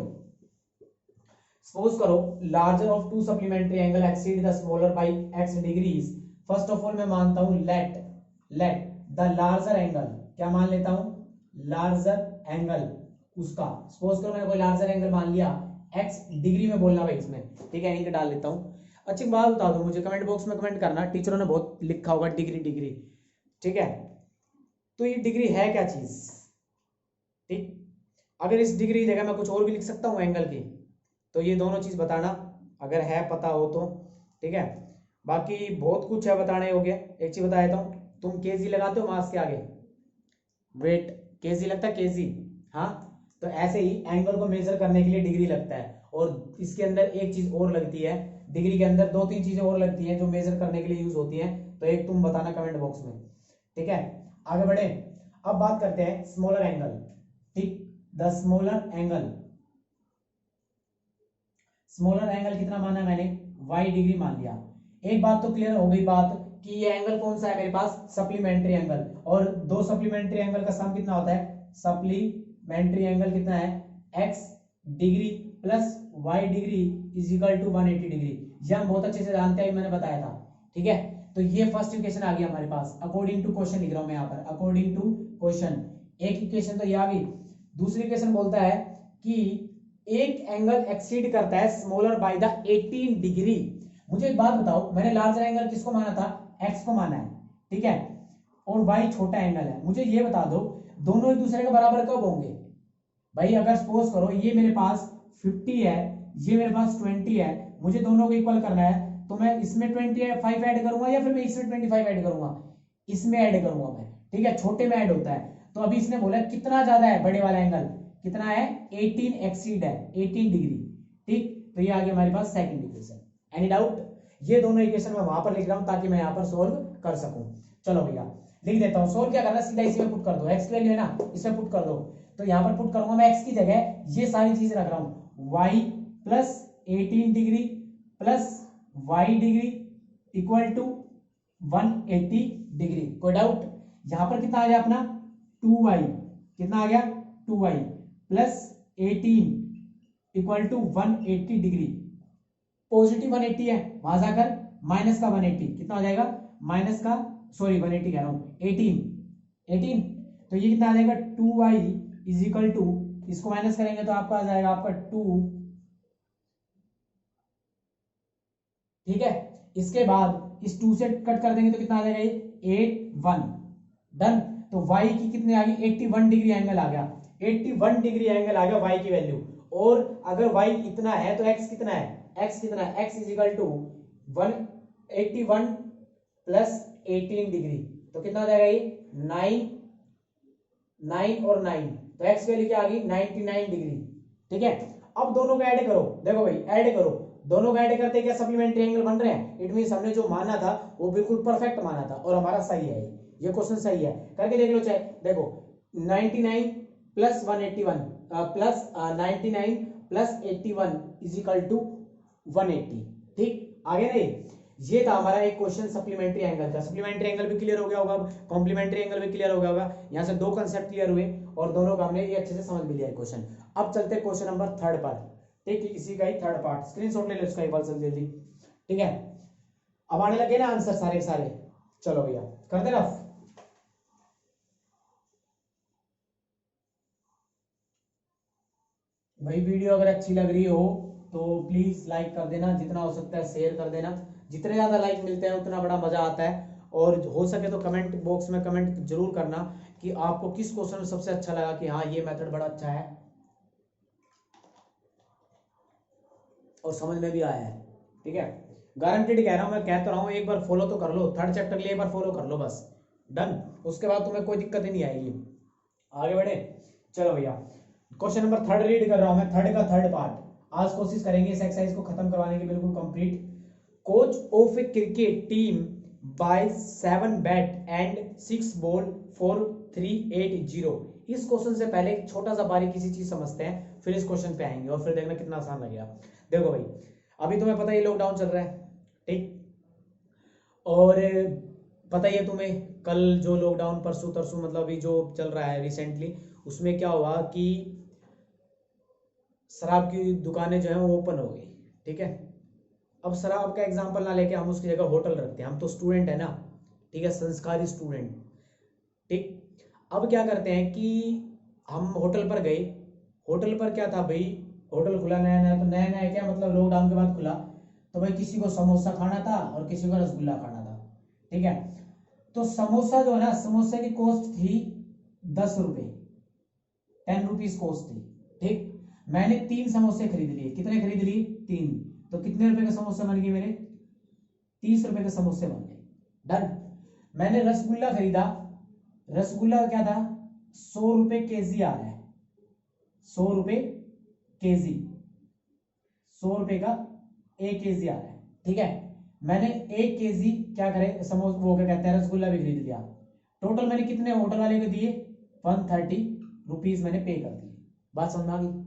A: सपोज करो larger of to supplementary angle exceed the smaller by x degrees. First of all मैं मानता हूं लेट द लार्जर एंगल, क्या मान लेता हूं, लार्जर एंगल उसका। सपोज करो मैंने कोई लार्जर एंगल मान लिया, x डिग्री में बोलना भाई इसमें, ठीक है, इनके डाल लेता हूं। अच्छी बात बता दो मुझे, कमेंट बॉक्स में कमेंट करना, टीचरों ने बहुत लिखा होगा डिग्री डिग्री, ठीक है। तो ये डिग्री है क्या चीज, ठीक। अगर इस डिग्री की जगह मैं कुछ और भी लिख सकता हूं एंगल की, तो ये दोनों चीज बताना अगर है पता हो तो, ठीक है। बाकी बहुत कुछ है बताने योग्य। एक चीज बता देता हूं, तुम केजी लगाते हो मास के आगे, वेट केजी लगता है, केजी, हाँ। तो ऐसे ही एंगल को मेजर करने के लिए डिग्री लगता है, और इसके अंदर एक चीज और लगती है, डिग्री के अंदर दो तीन चीजें और लगती हैं जो मेजर करने के लिए यूज होती हैं, तो एक तुम बताना कमेंट बॉक्स में, ठीक है। आगे बढ़े, अब बात करते हैं स्मॉलर एंगल, ठीक। The smaller angle, smaller angle कितना माना मैंने, y डिग्री मान लिया। एक बात तो क्लियर हो गई बात कि ये एंगल कौन सा है मेरे पास, सप्लीमेंट्री एंगल, और दो सप्लीमेंट्री एंगल का सम कितना होता है, सप्लीमेंट्री एंगल कितना है, x degree plus y degree is equal to 180 degree. ये हम बहुत अच्छे से जानते हैं, मैंने बताया था, ठीक है। तो ये फर्स्ट इक्वेशन आ गई हमारे पास, अकॉर्डिंग टू क्वेश्चन लिख रहा हूं मैं यहाँ पर, अकॉर्डिंग टू क्वेश्चन। एक इक्वेशन तो ये आ गई। दूसरी इक्वेशन बोलता है कि एक एंगल एक्सीड करता है स्मॉलर बाय द 18 डिग्री। मुझे एक बात बताओ, मैंने लार्जर एंगल किसको माना था, x को माना है, ठीक है, और y छोटा एंगल है। मुझे ये बता दो दोनों एक दूसरे के बराबर कब होंगे भाई। अगर सपोज करो ये मेरे पास 50 है, ये मेरे पास 20 है, मुझे दोनों को इक्वल करना है, तो मैं इसमें 25 ऐड करूंगा या फिर मैं इसमें 25 ऐड करूंगा, इसमें ऐड करूंगा मैं, ठीक है, छोटे में ऐड होता है। तो अभी इसने बोला कितना ज्यादा है, बड़े वाला एंगल कितना है, 18 एक्सीड है, 18 डिग्री, ठीक। तो ये आ गया हमारे पास सेकंड इक्वेशन। एनी डाउट, ये दोनों इक्वेशन मैं वहां पर लिख रहा हूं ताकि मैं यहां पर सोल्व कर सकूं। चलो भैया लिख देता हूं, सोल्व क्या करना, सीधा इसी में पुट कर दो, x की वैल्यू है ना, इसमें पुट कर दो। तो यहां पर पुट करूंगा मैं x की जगह ये सारी चीजें रख रहा हूं, y plus 18 degree plus y degree equal to 180 degree. कोई डाउट, यहां पर कितना आ गया अपना 2y, कितना आ गया 2y plus 18 equal to 180 degree. Positive 180 है, वहां जाकर माइनस का 180 कितना हो जाएगा, माइनस का सॉरी 180 कह रहा हूं 18। तो ये कितना आ जाएगा 2y इज इक्वल टू, इसको माइनस करेंगे तो आपका आ जाएगा आपका 2, ठीक है। इसके बाद इस 2 से कट कर देंगे तो कितना आ जाएगा ये 81। डन। तो y की कितनी आ गई 81 डिग्री एंगल आ गया, 81 डिग्री एंगल आ गया y की वैल्यू। और अगर y इतना है तो x कितना है, x कितना है, x is equal to 181 plus 18 degree, तो कितना हो जाएगा ये 9 और 9, तो x वैल्यू क्या आ गई 99 डिग्री, ठीक है। अब दोनों को ऐड करो, देखो भाई ऐड करो, दोनों को ऐड करते क्या सप्लीमेंट्री एंगल बन रहे हैं। इट मींस हमने जो माना था वो बिल्कुल परफेक्ट माना था और हमारा सही है, ये क्वेश्चन सही है, करके देख लो। चाहे देखो 99 plus 181 plus 99 plus 81 is equal to 180। ठीक, आगे नहीं, ये था हमारा एक क्वेश्चन सप्लीमेंट्री एंगल का। सप्लीमेंट्री एंगल भी क्लियर हो गया होगा, कॉम्प्लीमेंट्री एंगल भी क्लियर हो गया होगा। यहाँ से दो कंसेप्ट क्लियर हुए और दोनों का हमने ये अच्छे से समझ भी लिया क्वेश्चन। अब चलते हैं क्वेश्चन नंबर 3 पर। ठीक, इसी का ही थर्ड पार्ट, स्क्रीनशॉट ले लो इसका एक बार जल्दी। ठीक है, अब आने लगे ना आंसर सारे सारे। चलो भैया कर दे रफ। भाई वीडियो अगर अच्छी लग रही हो तो प्लीज लाइक कर देना, जितना हो सकता है शेयर कर देना। जितने ज्यादा लाइक मिलते हैं उतना बड़ा मजा आता है। और हो सके तो कमेंट बॉक्स में कमेंट जरूर करना कि आपको किस क्वेश्चन में सबसे अच्छा लगा, कि हाँ ये मेथड बड़ा अच्छा है और समझ में भी आया है। ठीक है, गारंटेड कह रहा हूं, मैं कह तो रहा हूं, एक बार फॉलो तो कर लो, थर्ड चैप्टर के लिए एक बार फॉलो कर लो बस, डन। उसके बाद तुम्हें कोई दिक्कत ही नहीं आएगी। आगे बढ़े, चलो भैया क्वेश्चन नंबर 3 रीड कर रहा हूं मैं, थर्ड का थर्ड पार्ट। आज कोशिश करेंगे इस एक्सरसाइज को खत्म करवाने की बिल्कुल complete. Coach of a cricket team by 7 bat and 6 ball for 380। इस क्वेश्चन से पहले एक छोटा सा बारीकी सी चीज समझते हैं, फिर इस क्वेश्चन पे आएंगे और फिर देखना कितना आसान लगेगा। देखो भाई, अभी तुम्हें पता है लॉकडाउन चल रहा है, ठीक, और पता ही है तुम्हें कल जो लॉकडाउन परसों तरसों मतलब अभी जो चल रहा है रिसेंटली, उसमें क्या हुआ कि शराब की दुकानें जो है वो ओपन हो गई। ठीक है, अब शराब का एग्जांपल ना लेके हम उसकी जगह होटल रखते हैं, हम तो स्टूडेंट है ना, ठीक है, संस्कारी स्टूडेंट। ठीक, अब क्या करते हैं कि हम होटल पर गए। होटल पर क्या था भाई, होटल खुला नया नया, तो नया नया क्या मतलब लॉकडाउन के बाद खुला, तो भाई किसी को समोसा खाना था और किसी को रसगुल्ला खाना था। ठीक है, तो समोसा जो है ना, समोसे की कॉस्ट थी 10 रुपए, 10 रुपीज कॉस्ट थी। ठीक, मैंने 3 समोसे खरीद लिए। कितने खरीद लिए? 3। तो कितने रुपए के समोसे बन गए मेरे? 30 रुपए के समोसे बन गए, डन। मैंने रसगुल्ला खरीदा, रसगुल्ला क्या था, 100 रुपए केजी आ रहा है, 100 रुपए केजी, 100 रुपए का 1 केजी आ रहा है। ठीक है, मैंने 1 केजी क्या करे समोसा, वो क्या कहते हैं, रसगुल्ला भी खरीद लिया। टोटल मैंने कितने होटल वाले को दिए? 130 रुपीज मैंने पे कर दिए। बात समझ में आ गई?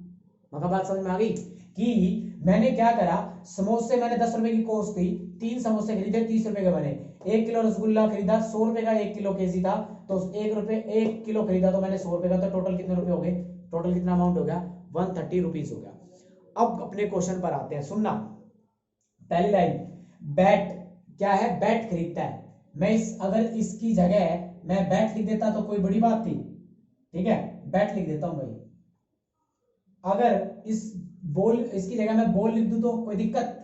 A: मतलब बात समझ में आ गई कि मैंने क्या करा, समोसे मैंने 10 रुपए की कॉस्ट थी, 3 समोसे खरीदे 30 रुपए के बने, 1 किलो रसगुल्ला खरीदा, 100 रुपए का 1 किलो केजी था, तो 1 किलो खरीदा तो मैंने 100 रुपए का, तो टोटल कितने रुपए हो गए? टोटल कितना अमाउंट हो गया? 130 रुपीज हो गया। अब अपने क्वेश्चन पर आते हैं, सुनना। पहली लाइन, बैट क्या है? बैट खरीदता है। मैं अगर इसकी जगह मैं बैट लिख देता तो कोई बड़ी बात थी। ठीक है, बैट लिख देता हूं भाई। अगर इस बॉल, इसकी जगह मैं बॉल लिख दूं तो कोई दिक्कत?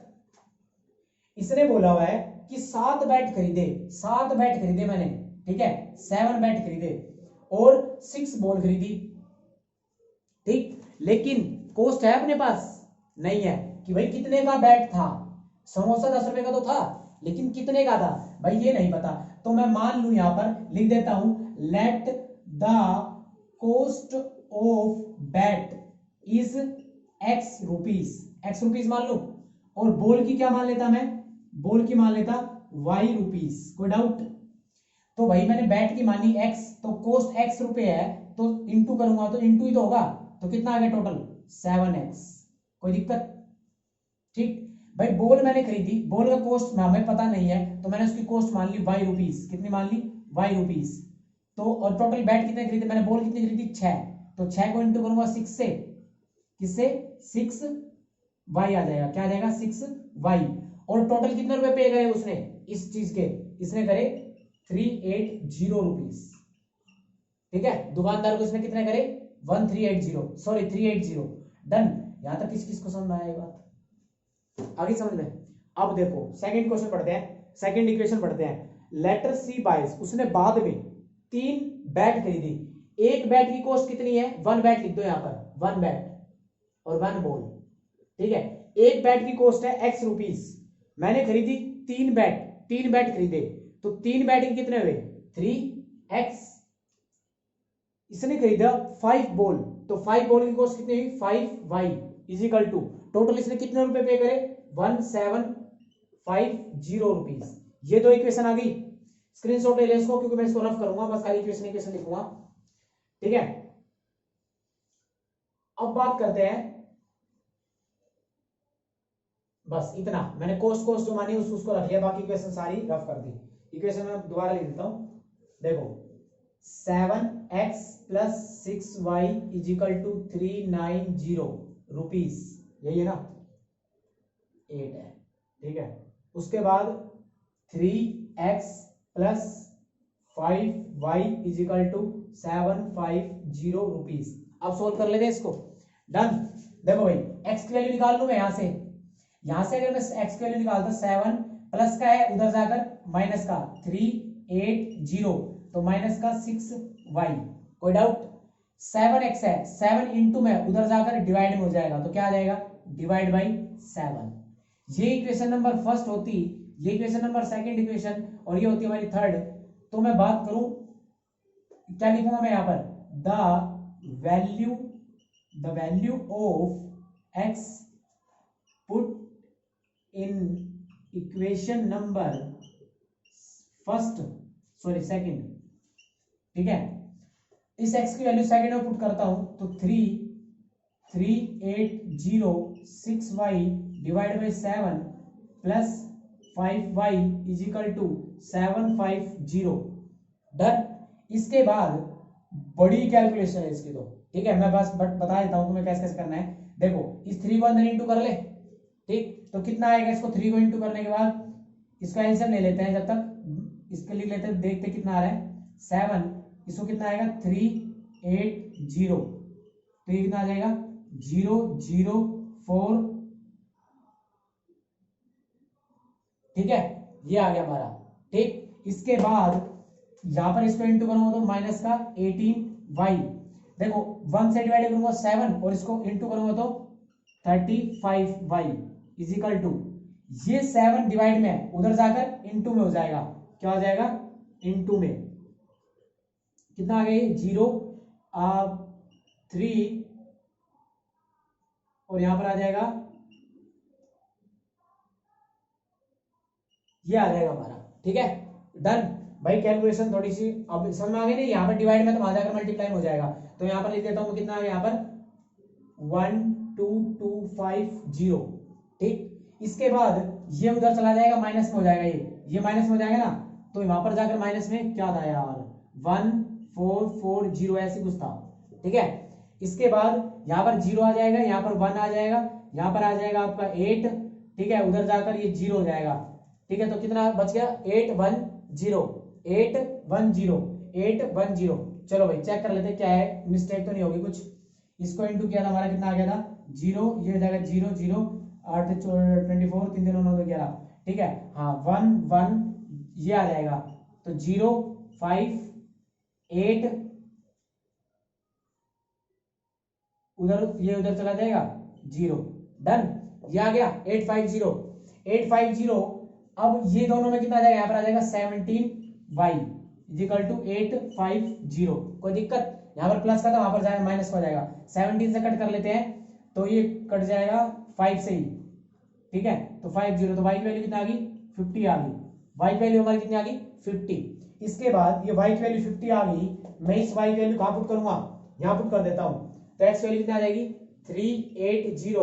A: इसने बोला हुआ है कि 7 बैट खरीदे, 7 बैट खरीदे मैंने, ठीक है, 7 बैट खरीदे और 6 बॉल खरीदी। ठीक, लेकिन कॉस्ट है अपने पास? नहीं है कि भाई कितने का बैट था। समोसा 10 रुपए का तो था, लेकिन कितने का था भाई ये नहीं पता। तो मैं मान लू यहां पर लिख देता हूं, let the cost of bat is x rupees, x rupees मान लो। और बॉल की क्या मान लेता मैं? बॉल की मान लेता वाई रुपीज। कोई डाउट? तो भाई मैंने बैट की मानी एक्स, तो कॉस्ट एक्स रुपए है, तो इंटू करूंगा तो इंटू ही तो होगा, तो कितना आ गया टोटल? 7x। कोई दिक्कत? ठीक भाई, बॉल मैंने खरीदी, बॉल का कॉस्ट हमें पता नहीं है, तो मैंने उसकी कॉस्ट मान ली वाई रुपीज। कितनी मान ली? Y rupees. तो और टोटल बैट कितने खरीदे मैंने? बॉल कितनी खरीदी? 6। तो 6 को इंटू करूंगा 6 से, किससे? 6 वाई आ जाएगा। क्या आ जाएगा? 6 वाई। और टोटल कितने रुपए पे करे उसने इस चीज के? इसने करे 380 रुपीज। ठीक है, दुकानदार को इसने कितने करे? 1380, सॉरी 380। डन। यहां तक किस किस को समझ में आया बात? आगे समझ में? अब देखो सेकंड क्वेश्चन पढ़ते हैं, सेकंड इक्वेशन पढ़ते हैं। लेटर सी बाइस, उसने बाद में 3 बैट खरीदी। एक बैट की कॉस्ट कितनी है? 1 बैट लिख दो यहां पर, 1 बैट और 1 बॉल। ठीक है, एक बैट की कॉस्ट है एक्स रुपीज। मैंने खरीदी 3 बैट, 3 बैट खरीदे, तो 3 बैट के कितने हुए? 3x। इसने खरीदा 5 बॉल, तो 5 बॉल की कॉस्ट कितनी हुई? 5y इजिकल टू, टोटल इसने कितने रुपए पे करे? 1750 रुपीज। ये दो इक्वेशन आ गई, स्क्रीनशॉट ले ले इसको, क्योंकि मैं इसको रफ करूंगा, बस खाली इक्वेशन इक्वेशन लिखूंगा। ठीक है, अब बात करते हैं बस इतना मैंने कोस जो मानी उसको रख लिया, बाकी इक्वेशन सारी रफ कर दी। इक्वेशन में दोबारा लिख देता हूं, देखो 7x plus 6y is equal to 390 rupees, यही है ना, 8 है, ठीक है। उसके बाद 3x plus 5y is equal to 750 rupees. अब सोल्व कर लेते हैं इसको, डन। देखो भाई x की वैल्यू निकाल लूं मैं यहां से अगर मैं x की वैल्यू निकालता 7 प्लस का है उधर जाकर माइनस का 380 तो माइनस का 6y, कोई डाउट। 7x है, 7 इंटू में उधर जाकर डिवाइड में हो जाएगा तो क्या आ जाएगा, डिवाइड बाई 7। ये इक्वेशन नंबर फर्स्ट होती, ये इक्वेशन नंबर सेकंड इक्वेशन, और ये होती है हमारी थर्ड। तो मैं बात करूं क्या लिखूंगा मैं यहां पर, the value of x put in equation number second, ठीक है। इस x की वैल्यू सेकंड में पुट करता हूं तो 380 divide by 7 plus 5y is equal to 750, done. इसके बाद बड़ी कैलकुलेशन है इसकी तो, ठीक है, मैं बस बता देता हूं तुम्हें कैसे कैसे करना है। देखो इस 3 को अंदर इंटू कर ले, ठीक, तो कितना आएगा, इसको 3 को इंटू करने के बाद इसका आंसर ले लेते हैं, जब तक इसके लिख लेते हैं, देखते कितना आ रहा है 7, इसको कितना आएगा 380, तो ये कितना आ जाएगा 004, ठीक है, ये आ गया हमारा, ठीक। इसके बाद यहां पर इसको इंटू करूंगा तो माइनस का 18y, देखो 1 से डिवाइड करूंगा 7 और इसको इंटू करूंगा तो 35y इज इक्वल टू, ये 7 डिवाइड में उधर जाकर इंटू में हो जाएगा, क्या हो जाएगा इंटू में, कितना आ गया 3 और यहां पर आ जाएगा, ये आ जाएगा हमारा, ठीक है, डन। भाई कैलकुलेशन थोड़ी सी अब समझ में आ गई नहीं, यहाँ पर डिवाइड में तो वहां जाकर मल्टीप्लाई हो जाएगा, तो यहाँ पर लिख देता हूं कितना आ गया यहाँ पर 12250, ठीक। इसके बाद ये उधर चला जाएगा, माइनस में हो जाएगा, ये माइनस में हो जाएगा ना, तो वहां पर जाकर माइनस में क्या था यार 1440 ऐसी कुछ था, ठीक है। इसके बाद यहाँ पर 0 आ जाएगा, यहाँ पर 1 आ जाएगा, यहाँ पर आ जाएगा आपका 8, ठीक है, उधर जाकर ये 0 हो जाएगा, ठीक है, तो कितना बच गया 810। चलो भाई चेक कर लेते क्या है, मिस्टेक तो नहीं होगी कुछ। इसको इंटू किया था हमारा कितना आ गया था 0, ये हो जाएगा 0 0 8 24 3 3 9 11, ठीक है, हाँ 1 1 ये आ जाएगा, तो 0 5 8 उधर, ये उधर चला जाएगा 0, डन, ये आ गया 850। अब ये दोनों में कितना आ जाएगा, यहाँ पर आ जाएगा 17y इज इक्वल टू 850, कोई दिक्कत, यहाँ पर प्लस का था वहां पर जाएगा माइनस हो जाएगा, 17 से कट कर लेते हैं तो ये कट जाएगा 5 से ही, ठीक है, तो 50, तो y की वैल्यू कितना आ गई 50 आ गई, y की वैल्यू हमारी कितनी आ गई 50। इसके बाद ये y की वैल्यू 50 आ गई, मैं इस y की वैल्यू कहां पुट करूंगा, यहां पुट कर देता हूं, तो x वैल्यू कितना आ जाएगी 380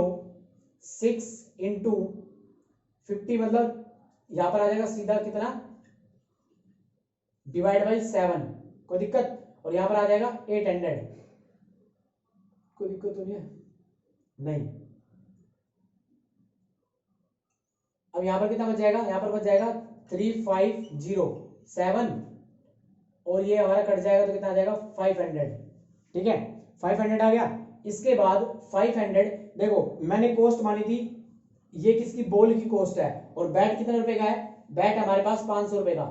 A: इंटू 50, मतलब यहां पर आ जाएगा सीधा कितना डिवाइड बाई 7, कोई दिक्कत, और यहां पर आ जाएगा 800, कोई दिक्कत तो नहीं है, नहीं। अब यहां पर कितना बच जाएगा, यहां पर बच जाएगा 3507 और ये हमारा कट जाएगा तो कितना आ जाएगा 500, ठीक है, 500 आ गया। इसके बाद 500, देखो मैंने कॉस्ट मानी थी, ये किसकी बॉल की कॉस्ट है, और बैट कितने रुपए का है, बैट हमारे पास 500 रुपए का,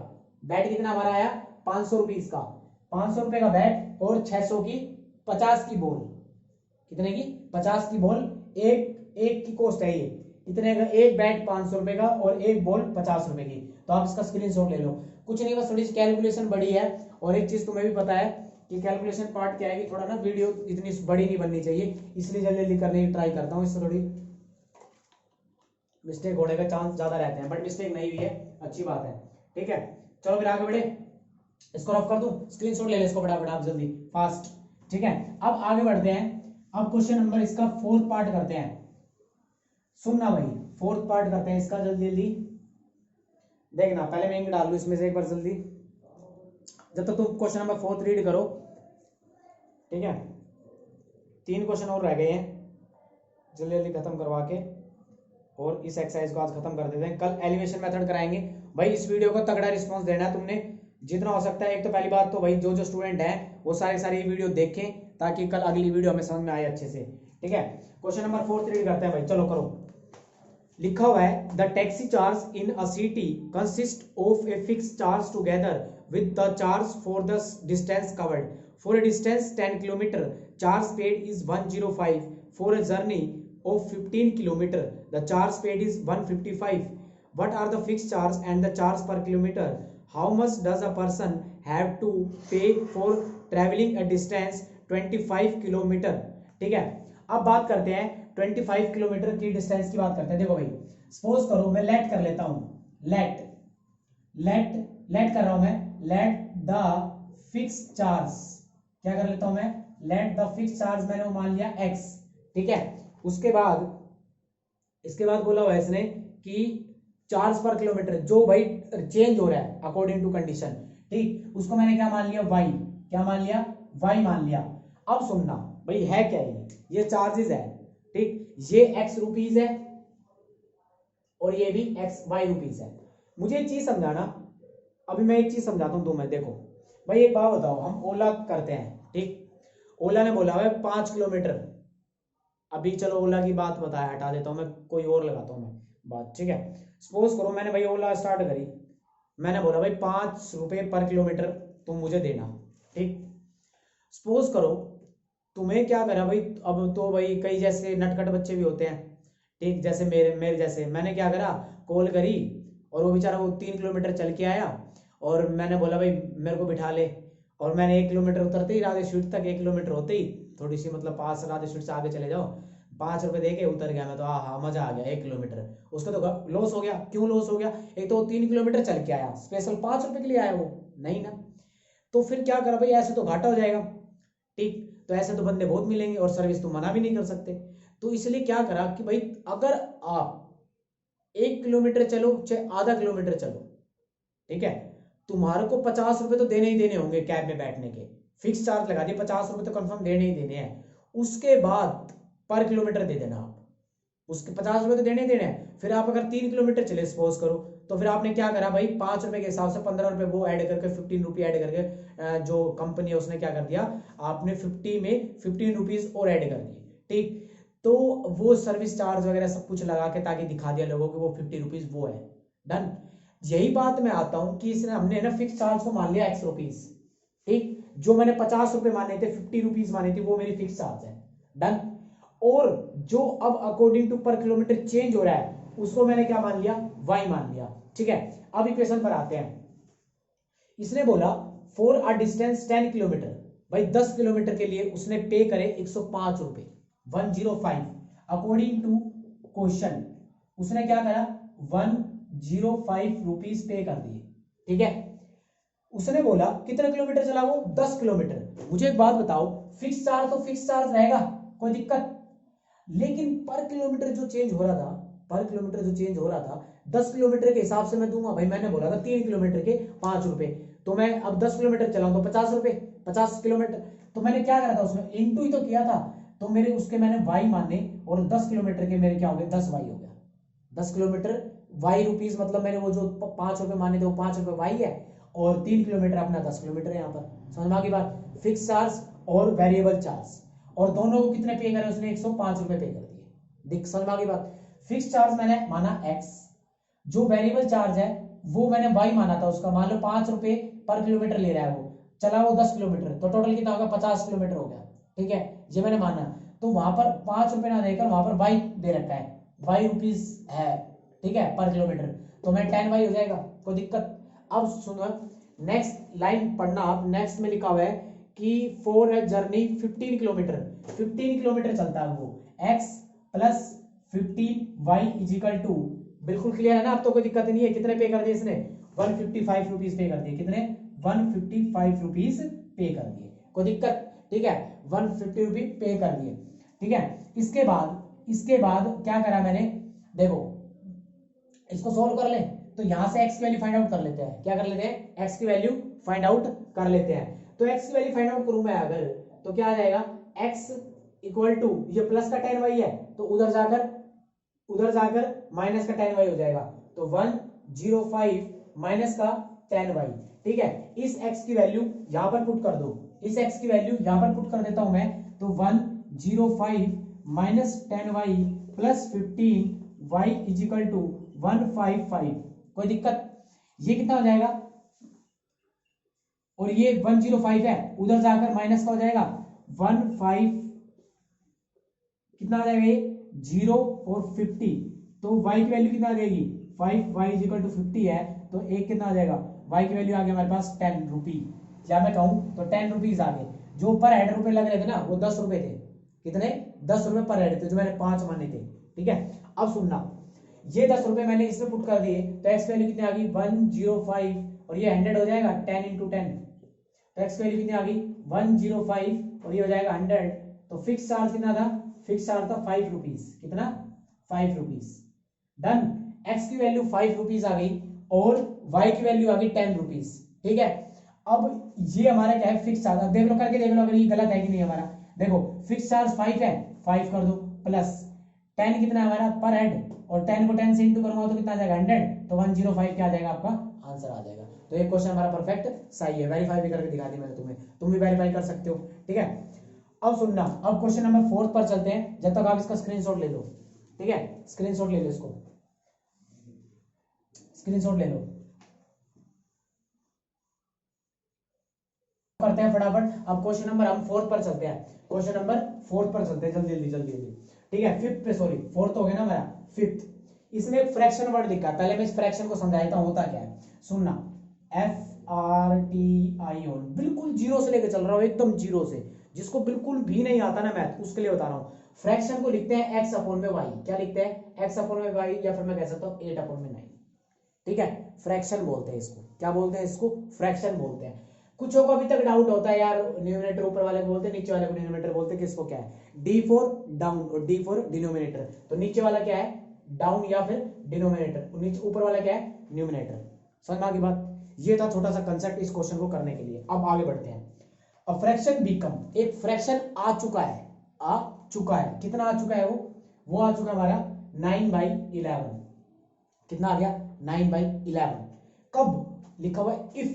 A: बैट कितना हमारा आया 500 रुपीज का, 500 रुपए का बैट और 600 की 50 की बॉल, कितने की 50 की बॉल, एक की कॉस्ट है ये, इतने का एक बैट 500 रुपए का और एक बॉल 50 रुपए की, तो आप इसका स्क्रीनशॉट ले लो। कुछ नहीं, बस थोड़ी सी कैलकुलेशन बड़ी है, और एक चीज तुम्हें भी पता है कि कैलकुलेशन पार्ट क्या है कि थोड़ा ना वीडियो इतनी बड़ी नहीं बननी चाहिए, इसलिए जल्दी जल्दी करने की ट्राई करता हूँ, इससे थोड़ी मिस्टेक होने का चांस ज्यादा रहते हैं, बट मिस्टेक नहीं हुई है, अच्छी बात है, ठीक है। चलो फिर आगे बढ़े, इसको रफ कर दूं, स्क्रीनशॉट ले ले इसको फटाफट आप जल्दी फास्ट, ठीक है। अब आगे बढ़ते हैं, अब क्वेश्चन नंबर इसका 4th पार्ट करते हैं, सुनना भाई फोर्थ पार्ट करते हैं इसका जल्दी जल्दी। देखना पहले मैं इंक डाल लूँ इसमें से एक बार जल्दी, जब तक तुम क्वेश्चन नंबर 4 रीड करो। ठीक है, 3 क्वेश्चन और रह गए हैं, जल्दी जल्दी खत्म करवा के और इस एक्सरसाइज को आज खत्म कर देते हैं। कल एलिवेशन मेथड कराएंगे। भाई इस वीडियो को तगड़ा रिस्पांस देना है तुमने जितना हो सकता है। एक तो पहली बात तो भाई जो जो स्टूडेंट हैं वो सारी वीडियो देखें ताकि कल अगली वीडियो हमें समझ में आए अच्छे से। ठीक है, क्वेश्चन नंबर 4 रीड करते हैं भाई, चलो करो। लिखा हुआ है the taxi charge in a city consist of a fix charge together with the charge for the distance covered. For a distance 10 kilometer, charge paid is 105. For a journey of 15 kilometer, the charge paid is 155. What are the fixed charge and the charge per kilometer? How much does a person have to pay for traveling a distance 25 kilometer? ठीक है, अब बात करते हैं 25 kilometre की distance की बात करते हैं। देखो भाई, सपोज करो मैं लेट कर लेता हूं, लेट कर रहा हूं मैं, लेट द फिक्स चार्ज, क्या कर लेता हूं मैं, लेट द फिक्स चार्ज मैंने वो मान लिया x। ठीक है, उसके बाद बोला हुआ है इसने कि चार्ज पर किलोमीटर जो भाई चेंज हो रहा है अकॉर्डिंग टू कंडीशन, ठीक, उसको मैंने क्या मान लिया, y, क्या मान लिया, y मान लिया। अब सुनना भाई, है क्या ये चार्जेस है, ठीक, ये x रुपीज है और ये भी y रुपीज है। मुझे एक चीज समझाना, अभी मैं एक चीज समझाता हूं तुम्हें। देखो भाई एक बात बताओ, हम ओला करते हैं, ठीक, ओला ने बोला है 5 किलोमीटर। अभी चलो ओला की बात बताया, हटा देता हूं मैं, कोई और लगाता हूं मैं बात। ठीक है, सपोज करो मैंने भाई ओला स्टार्ट करी, मैंने बोला भाई 5 रुपए पर किलोमीटर तुम मुझे देना। ठीक, सपोज करो तुम्हें क्या करा भाई, अब तो भाई कई जैसे नटखट बच्चे भी होते हैं, ठीक, जैसे मेरे जैसे, मैंने क्या करा, कॉल करी और वो बेचारा वो 3 किलोमीटर चल के आया और मैंने बोला भाई मेरे को बिठा ले, और मैंने 1 किलोमीटर उतरते ही राधे स्वीट तक, 1 किलोमीटर होते ही थोड़ी सी मतलब पास राधे स्वीट से आगे चले जाओ, 5 रुपए दे के उतर गया मैं, तो हाँ मजा आ गया। 1 किलोमीटर उसका तो लॉस हो गया। क्यों लॉस हो गया, एक तो 3 किलोमीटर चल के आया, स्पेशल 5 रुपए के लिए आया वो, नहीं ना, तो फिर क्या करा भाई, ऐसे तो घाटा हो जाएगा। ठीक, तो ऐसे तो बंदे बहुत मिलेंगे और सर्विस तो मना भी नहीं कर सकते, तो इसलिए क्या करा कि भाई अगर आप 1 किलोमीटर चलो चाहे आधा किलोमीटर चलो, ठीक है, तुम्हारे को 50 रुपए तो देने ही देने होंगे कैब में बैठने के, फिक्स चार्ज लगा दिए, 50 रुपए तो कंफर्म देने ही देने हैं। उसके बाद पर किलोमीटर दे देना आप, उसके 50 रुपए तो देने ही देने हैं। फिर आप अगर 3 किलोमीटर चले सपोज करो, तो फिर आपने क्या करा भाई, 5 रुपए के हिसाब से 15 रुपए वो ऐड करके 15 रुपये ऐड करके जो कंपनी है उसने क्या कर दिया, आपने 50 में 15 रुपीज और ऐड कर दिए। ठीक, तो वो सर्विस चार्ज वगैरह सब कुछ लगा के ताकि दिखा दिया लोगों को वो 50 रुपीज वो है, डन। यही बात मैं आता हूं कि इसने हमने ना फिक्स चार्ज को मान लिया x रुपीज, ठीक, जो मैंने 50 रुपए माने थे, 50 रुपीज माने थे, वो मेरी फिक्स चार्ज है, डन। और जो अब अकॉर्डिंग टू पर किलोमीटर चेंज हो रहा है उसको मैंने क्या मान लिया, y मान लिया। ठीक है, अब इक्वेशन पर आते हैं। इसने बोला फॉर अ डिस्टेंस 10 किलोमीटर, भाई 10 किलोमीटर के लिए उसने पे करे 105 रुपए, 105 अकॉर्डिंग टू क्वेश्चन, उसने क्या करा, 105 रुपीज पे कर दिए। ठीक है, उसने बोला कितने किलोमीटर चला वो, 10 किलोमीटर। मुझे एक बात बताओ, फिक्स चार्ज तो फिक्स चार्ज रहेगा, कोई दिक्कत, लेकिन पर किलोमीटर जो चेंज हो रहा था, पर किलोमीटर जो चेंज हो रहा था 10 किलोमीटर के हिसाब से मैं दूंगा भाई, मैंने बोला था 3 किलोमीटर के 5 रुपए, तो मैं अब 10 किलोमीटर चलाऊं तो 50 रुपए, 50 किलोमीटर, तो मैंने क्या करा था उसमें इंटू ही तो किया था, तो मेरे उसके मैंने वाई माने और 10 किलोमीटर के मेरे क्या हो गए, 10 वाई हो गया, 10 किलोमीटर वाई रुपीज, मतलब मैंने वो जो 5 रुपए माने थे वो 5 रुपए वाई है, और 3 किलोमीटर अपना 10 किलोमीटर है। यहाँ पर समझ में आ गई बात, फिक्स चार्ज और वेरिएबल चार्ज, और दोनों को कितने पे करे उसने, 105 रुपए पे कर दिए। देख समझ में आ गई बात, फिक्स चार्ज मैंने माना x, जो वेरिएबल चार्ज है वो मैंने y माना था उसका, मान लो 5 रुपए पर किलोमीटर ले रहा है वो, चला वो 10 किलोमीटर, तो टोटल कितना होगा, 50 किलोमीटर हो गया। ठीक है, ये मैंने माना, तो वहां पर 5 रुपए ना देकर वहां पर y दे रखा है, y रुपीज है, ठीक है, पर किलोमीटर, तो मैं 10y हो जाएगा, कोई दिक्कत। अब सुनो नेक्स्ट लाइन पढ़ना आप, नेक्स्ट में लिखा हुआ है कि for a journey 15 kilometre, 15 kilometre चलता है वो, x plus 15y is equal to, बिल्कुल क्लियर है ना, अब तो कोई दिक्कत नहीं है। कितने पे कर दिए इसने, 155 रुपीज पे कर दिए, कितने, 155 रुपीज पे कर दिए, कोई दिक्कत, ठीक है, 150 रुपीज पे कर दिए। ठीक है, इसके बाद क्या करा मैंने, देखो इसको सोल्व कर ले तो यहां से x की वैल्यू फाइंड आउट कर लेते हैं। क्या कर लेते हैं? x की वैल्यू फाइंड आउट कर लेते हैं। तो x की वैल्यू फाइंड आउट करूं मैं अगर, तो क्या आ जाएगा? x इक्वल टू, ये प्लस का tan y है तो उधर जाकर माइनस का tan y हो जाएगा, तो 105 माइनस का tan y। ठीक है, इस x की वैल्यू यहां पर पुट कर दो, इस x की वैल्यू यहां पर पुट कर देता हूं मैं, तो 105 minus tan y plus 15 y is equal to 155। कोई दिक्कत? ये कितना हो जाएगा? और ये 105 है, उधर जाकर माइनस का हो जाएगा 15, कितना आ जाएगा ये? 0 और 50, तो y की वैल्यू कितना आ जाएगी? 5, y इज इक्वल टू 50 है, तो एक कितना आ जाएगा? y की वैल्यू आ गया हमारे पास 10 रुपी। या मैं कहूं तो 10 रुपीज आ गए। जो पर हेड रुपए लग रहे थे ना, वो 10 रुपए थे। कितने? 10 रुपए पर हेड थे, जो मैंने 5 माने थे। ठीक है, अब सुनना, ये 10 रुपए मैंने इसमें पुट कर दिए, तो x वैल्यू कितनी आ गई? 105, और ये 100 हो जाएगा 10 इंटू 10, तो x वैल्यू कितनी आ गई? 105, और ये हो जाएगा 100। तो फिक्स चार्ज कितना था? फिक्स चार्ज था 5 रुपीज। कितना? 5 रुपीज। डन। x की वैल्यू 5 रुपीज आ गई और y की वैल्यू आ गई 10 रुपीज। ठीक है, अब ये हमारा क्या है? Fix charge. देख लो, करके देख लो अगर ये गलत है कि नहीं हमारा। देखो, फिक्स चार्ज 5 है, 5 कर दो, प्लस 10 कितना है हमारा? पर हेड, और 10 को 10 से इंटू करूंगा तो कितना आ जाएगा? 100, तो 105 क्या आ जाएगा? आपका आंसर आ जाएगा। तो ये क्वेश्चन हमारा परफेक्ट सही है। वेरीफाई भी करके दिखा दी मैंने तुम्हें, तुम भी वेरीफाई कर सकते हो। ठीक है, अब सुनना, अब क्वेश्चन नंबर 4 पर चलते हैं। जब तक आप इसका स्क्रीनशॉट ले लो। ठीक है, स्क्रीनशॉट ले लो, इसको स्क्रीनशॉट ले लो। करते हैं फटाफट। अब क्वेश्चन नंबर हम 4 पर चलते हैं। क्वेश्चन नंबर 4 पर चलते हैं, जल्दी जल्दी जल्दी जल्दी। ठीक है, 5th पे, सॉरी 4th हो गया ना मेरा, 5th। इसमें एक फ्रैक्शन वर्ड दिखा है, पहले मैं इस फ्रैक्शन को समझाता हूं होता क्या है। सुनना, FRTION, बिल्कुल जीरो से लेकर चल रहा हूं, एकदम जीरो से। जिसको बिल्कुल भी नहीं आता ना मैथ, उसके लिए बता रहा हूं। फ्रैक्शन को लिखते हैं x अपॉन में y। क्या लिखते हैं? x अपॉन में y, या फिर मैं कह सकता हूं 8 अपॉन में 9। ठीक है, फ्रैक्शन बोलते हैं इसको। क्या बोलते हैं इसको? फ्रैक्शन बोलते हैं। कुछ को अभी तक डाउट होता है यार, न्यूमरेटर ऊपर वाले को बोलते हैं, नीचे वाले को डिनोमिनेटर बोलते हैं, किसको क्या है? D फॉर डाउन और D फॉर डिनोमिनेटर। तो नीचे वाला क्या है? डाउन या फिर डिनोमिनेटर, नीचे ऊपर वाला क्या है? न्यूमरेटर। समझ में आ गई बात? ये था छोटा सा कंसेप्ट इस क्वेश्चन को करने के लिए। अब आगे बढ़ते हैं। अ फ्रैक्शन बिकम, एक फ्रैक्शन आ चुका है, आ चुका है। कितना आ चुका है? वो आ चुका हमारा 9/11। कितना आ गया? 9/11। कब लिखा हुआ है? If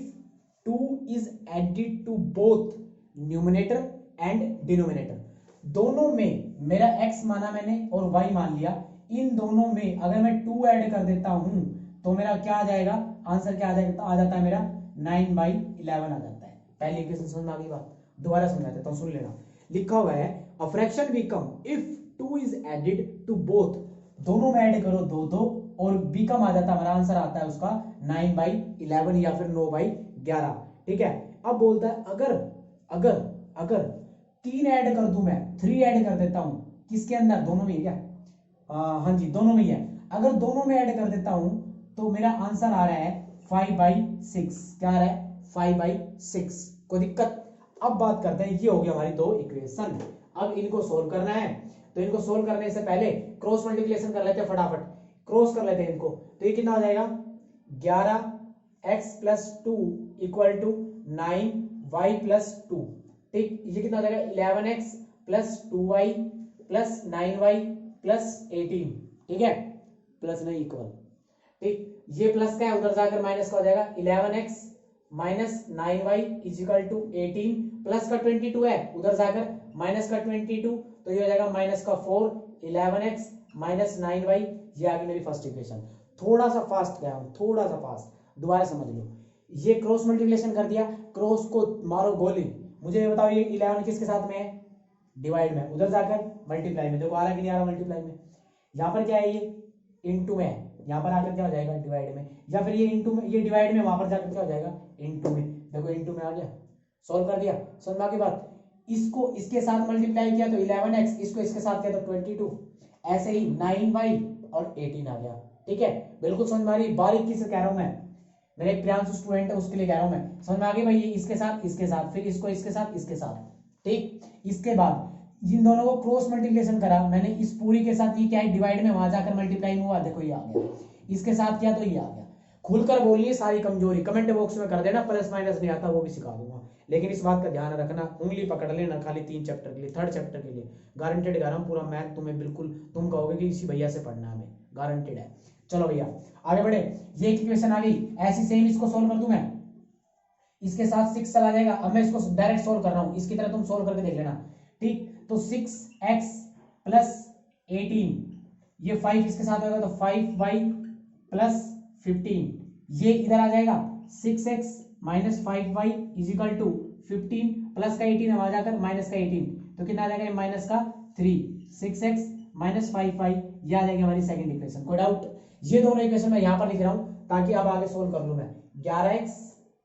A: 2 is added to both numerator and denominator. दोनों में मेरा x माना मैंने और y मान लिया, इन दोनों में अगर मैं 2 ऐड कर देता हूं तो मेरा क्या आ जाएगा? आंसर क्या आ जाता है मेरा? 9/11 आ जाता है। पहली इक्वेशन समझ में आ गई बात? दोबारा समझा देता हूं, सुन लेना। लिखा हुआ है a fraction become if 2 is added to both, दोनों में ऐड करो 2 और बिकम आ जाता है, हमारा आंसर आता है उसका 9/11 या फिर 9/11। ठीक है, अब बोलता है अगर अगर अगर 3 ऐड कर दूं मैं, 3 ऐड कर देता हूं, किसके अंदर? दोनों में है क्या? हाँ जी, दोनों में ही है। अगर दोनों में ऐड कर देता हूं तो मेरा आंसर आ रहा है 5/6। क्या आ रहा है? 5/6। कोई दिक्कत? अब बात करते हैं, ये हो गई हमारी 2 इक्वेशन। अब इनको सोल्व करना है, तो इनको सोल्व करने से पहले क्रॉस मल्टीप्लिकेशन कर लेते हैं फटाफट। क्रॉस कर लेते हैं इनको, तो ये कितना हो जाएगा? 11x + 2 = 9y + 2। ठीक, ये कितना हो जाएगा? 11x + 2y + 9y + 18। ठीक है, प्लस नहीं इक्वल। ठीक, ये प्लस का है, उधर जाकर माइनस का हो जाएगा। 11x - 9y = 18, प्लस का 22 है, उधर जाकर माइनस का 22, तो ये हो जाएगा माइनस का 4। 11x - 9y, ये आ गई मेरी फर्स्ट इक्वेशन। थोड़ा सा फास्ट गया हूं, थोड़ा सा फास्ट, दोबारा समझ लो। ये क्रॉस मल्टीप्लिकेशन कर दिया, क्रॉस को मारो गोली। मुझे ये बताओ, ये 11 किसके साथ में है? डिवाइड में। उधर जाकर मल्टीप्लाई में। देखो आ रहा कि नहीं आ रहा मल्टीप्लाई में? यहाँ पर क्या है? ये इनटू में है, यहाँ पर आकर क्या हो जाएगा? डिवाइड में। या फिर ये इनटू में, ये डिवाइड में, वहां पर जाकर क्या हो जाएगा? इनटू में। देखो इनटू में आ गया, सॉल्व कर दिया। समझ में आ गई बात? इसको इसके साथ मल्टीप्लाई किया तो 11x, इसको इसके साथ किया तो 22, ऐसे ही 9y और 18 आ गया। ठीक है, बिल्कुल समझ में आ रही? बारीकी से कह रहा हूं मैं, मेरे एक प्रियांशु स्टूडेंट है, उसके लिए कह रहा हूं मैं। समझ में आ गई भाई? ये इसके साथ, फिर इसको इसके साथ, इसके साथ। ठीक, इसके बाद इन दोनों को क्रॉस मल्टीप्लिकेशन करा मैंने, इस पूरी के साथ, ये क्या है? डिवाइड में, वहां जाकर मल्टीप्लाई हुआ, देखो ये आ गया। इसके साथ किया तो ये आ गया। खुलकर बोलिए सारी कमजोरी कमेंट बॉक्स में कर देना, प्लस माइनस नहीं आता वो भी सिखा दूंगा, लेकिन इस बात का ध्यान रखना, उंगली पकड़ लेना खाली 3 चैप्टर के लिए, 3rd चैप्टर के लिए गारंटेड कह रहा हूं, पूरा मैथ तुम्हें बिल्कुल तुम कहोगे कि इसी भैया से पढ़ना हमें, गारंटेड है। चलो भैया आगे बढ़े, ये इक्वेशन आ गई, ऐसी सेम इसको सोल्व कर दूं मैं, इसके साथ 6 चला जाएगा। अब मैं इसको डायरेक्ट सोल्व कर रहा हूं, इसकी तरह तुम सोल्व करके देख लेना, ठीक। तो 6x प्लस 18, ये 5 इसके साथ होगा तो 5y प्लस 15, ये इधर आ जाएगा 6x minus 5y is equal to 15 plus का 18 है, जाकर माइनस का 18, तो कितना आ जाएगा माइनस का 3, 6x माइनस 5y, ये आ जाएगी हमारी सेकंड इक्वेशन। कोई डाउट? ये दोनों इक्वेशन मैं यहां पर लिख रहा हूं ताकि अब आगे सोल्व कर लूं मैं। 11x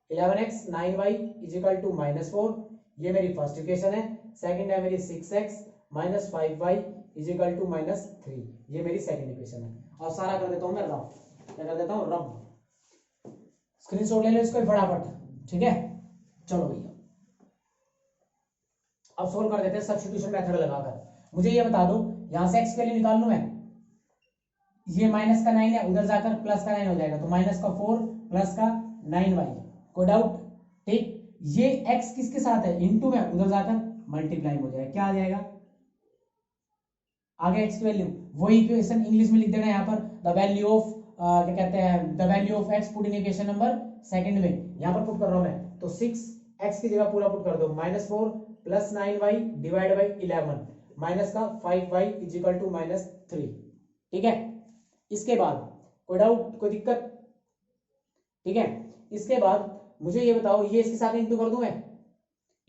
A: 11x 9y is equal to -4, ये मेरी फर्स्ट इक्वेशन है। सेकंड है मेरी 6x minus 5y is equal to -3, ये मेरी सेकंड इक्वेशन है। और सारा कर देता हूं मैं रफ, क्या कर देता हूं रफ, स्क्रीनशॉट ले लो इसको फटाफट, ठीक है। चलो भैया अब सोल्व कर देते हैं सब्स्टिट्यूशन मेथड लगाकर। मुझे ये बता दो, यहां से x के लिए निकाल लूं मैं, ये माइनस का 9 है, उधर जाकर प्लस का 9 हो जाएगा, तो माइनस का 4 प्लस का 9y। कोई डाउट? ठीक, ये x किसके साथ है, इनटू में, उधर जाकर मल्टीप्लाई हो जाएगा, क्या आ जाएगा आगे x की वैल्यू, वही इक्वेशन इंग्लिश में लिख देना यहाँ पर, द वैल्यू ऑफ क्या कहते हैं, the value of x put in equation number second में, यहाँ पर पुट कर रहा हूं मैं, तो 6x की जगह पूरा पुट कर दो, -4 plus 9y divide by 11 minus का 5y इज इक्वल टू -3, ठीक है। इसके बाद कोई डाउट, कोई दिक्कत? ठीक है, इसके बाद मुझे ये बताओ, ये इसके साथ इंटू कर दूं मैं,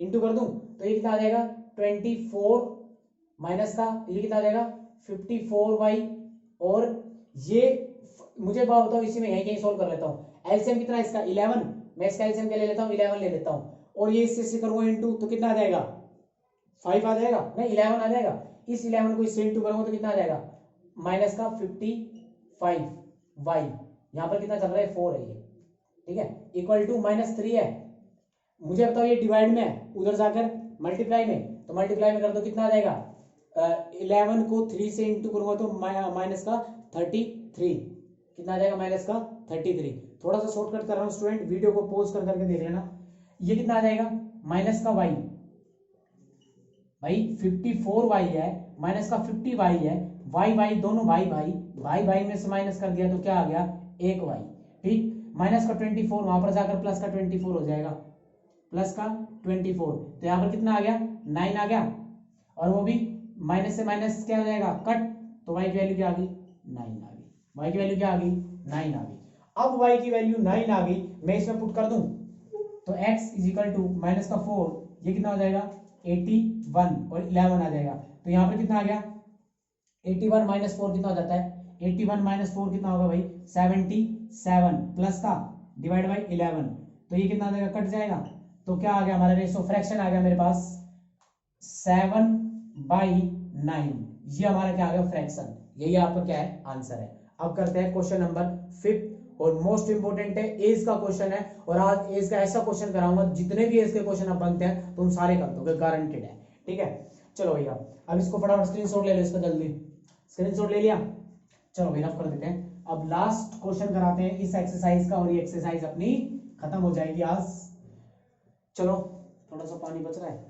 A: इंटू कर दूं तो ये कितना आ जाएगा 24 माइनस का ये कितना आ जाएगा 54y, और ये मुझे बताओ इसी में यहीं कहीं सोल्व कर लेता हूं। एलसीएम कितना है इसका 11, मैं इसका एलसीएम क्या ले लेता हूं 11 ले लेता हूं, और ये इससे करूंगा इंटू तो कितना आ जाएगा 5 आ जाएगा, नहीं 11 आ जाएगा, इस 11 को इससे इंटू करूंगा तो कितना आ जाएगा माइनस का 55y, यहां पर कितना चल रहा है 4 है ये, ठीक है, इक्वल टू -3 है। मुझे बताओ ये डिवाइड में है, उधर जाकर मल्टीप्लाई में, तो मल्टीप्लाई में कर दो कितना आ जाएगा 11 को 3 से इंटू करूंगा तो माइनस का 33, कितना आ जाएगा माइनस का 33। थोड़ा सा शॉर्टकट कर रहा हूं स्टूडेंट, वीडियो को पॉज कर करके देख लेना। ये कितना आ जाएगा माइनस का y, भाई 54y है, माइनस का 50y है, y दोनों भाई में से माइनस कर दिया तो क्या आ गया 1y, ठीक। माइनस का 24 वहां पर जाकर प्लस का 24 हो जाएगा, प्लस का 24, तो यहां पर कितना आ गया 9 आ गया, और वो भी माइनस से माइनस क्या हो जाएगा कट, तो y की वैल्यू क्या आ गई 9 आ गई, y की वैल्यू क्या आ गई 9 आ गई। अब y की वैल्यू 9 आ गई, मैं इसमें पुट कर दूं तो x is equal to minus का 4, ये कितना हो जाएगा 81 और 11 आ जाएगा, तो यहां पर कितना आ गया 81 माइनस 4 कितना हो जाता है 81 माइनस 4 कितना होगा भाई 77 प्लस का डिवाइड बाई 11, तो ये कितना आ जाएगा कट जाएगा, तो क्या आ गया हमारा रेशो फ्रैक्शन आ गया मेरे पास 7/9, ये हमारा क्या आ गया फ्रैक्शन, यही आपका क्या है आंसर है। अब करते हैं क्वेश्चन नंबर 5 और मोस्ट इंपोर्टेंट है, एज का क्वेश्चन है, और आज एज का ऐसा क्वेश्चन कराऊंगा जितने भी एज के क्वेश्चन अब बनते हैं तुम सारे कर दोगे, गारंटेड है, ठीक है। चलो भैया अब इसको फटाफट स्क्रीनशॉट ले लो, इसका जल्दी स्क्रीनशॉट ले लिया, चलो भैया कर देते हैं। अब लास्ट क्वेश्चन कराते हैं इस एक्सरसाइज का, और ये एक्सरसाइज अपनी खत्म हो जाएगी आज। चलो थोड़ा सा पानी बच रहा है,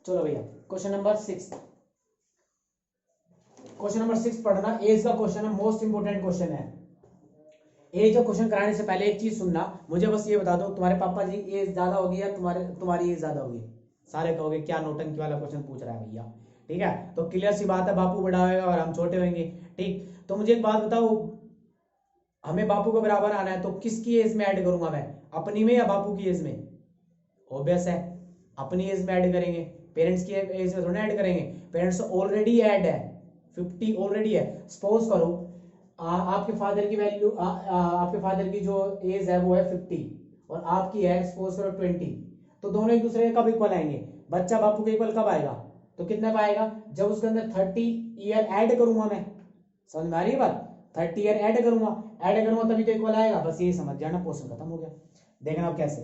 A: चलो भैया क्वेश्चन नंबर 6, क्वेश्चन नंबर 6 पढ़ना, एज का क्वेश्चन है, मोस्ट इंपोर्टेंट क्वेश्चन है। एज का क्वेश्चन कराने से पहले एक चीज सुनना, मुझे बस ये बता दो तुम्हारे पापा जी एज ज्यादा होगी या तुम्हारी एज ज्यादा होगी, सारे कहोगे क्या नौटंकी वाला क्वेश्चन पूछ रहा है भैया, ठीक है, तो क्लियर सी बात है, बापू बड़ा होगा और हम छोटे होंगे, ठीक। तो मुझे एक बात बताओ, हमें बापू के बराबर आना है तो किसकी एज में ऐड करूंगा मैं, अपनी में या बापू की एज में? ऑब्वियस है अपनी एज में ऐड करेंगे, पेरेंट्स की एज में थोड़ा ऐड करेंगे, पेरेंट्स ऑलरेडी ऐड है 50 ऑलरेडी है। सपोज करो आपके फादर की वैल्यू आपके फादर की जो एज है वो है 50 और आपकी है सपोज करो 20, तो दोनों एक दूसरे के कब इक्वल आएंगे, बच्चा बापू के इक्वल कब आएगा, तो कितना पाएगा जब उसके अंदर 30 ईयर ऐड करूंगा मैं, समझ में आ रही है बात, 30 ईयर ऐड करूंगा तभी तो इक्वल आएगा, बस यही समझ जाना, पोर्शन खत्म हो गया। देखना अब कैसे,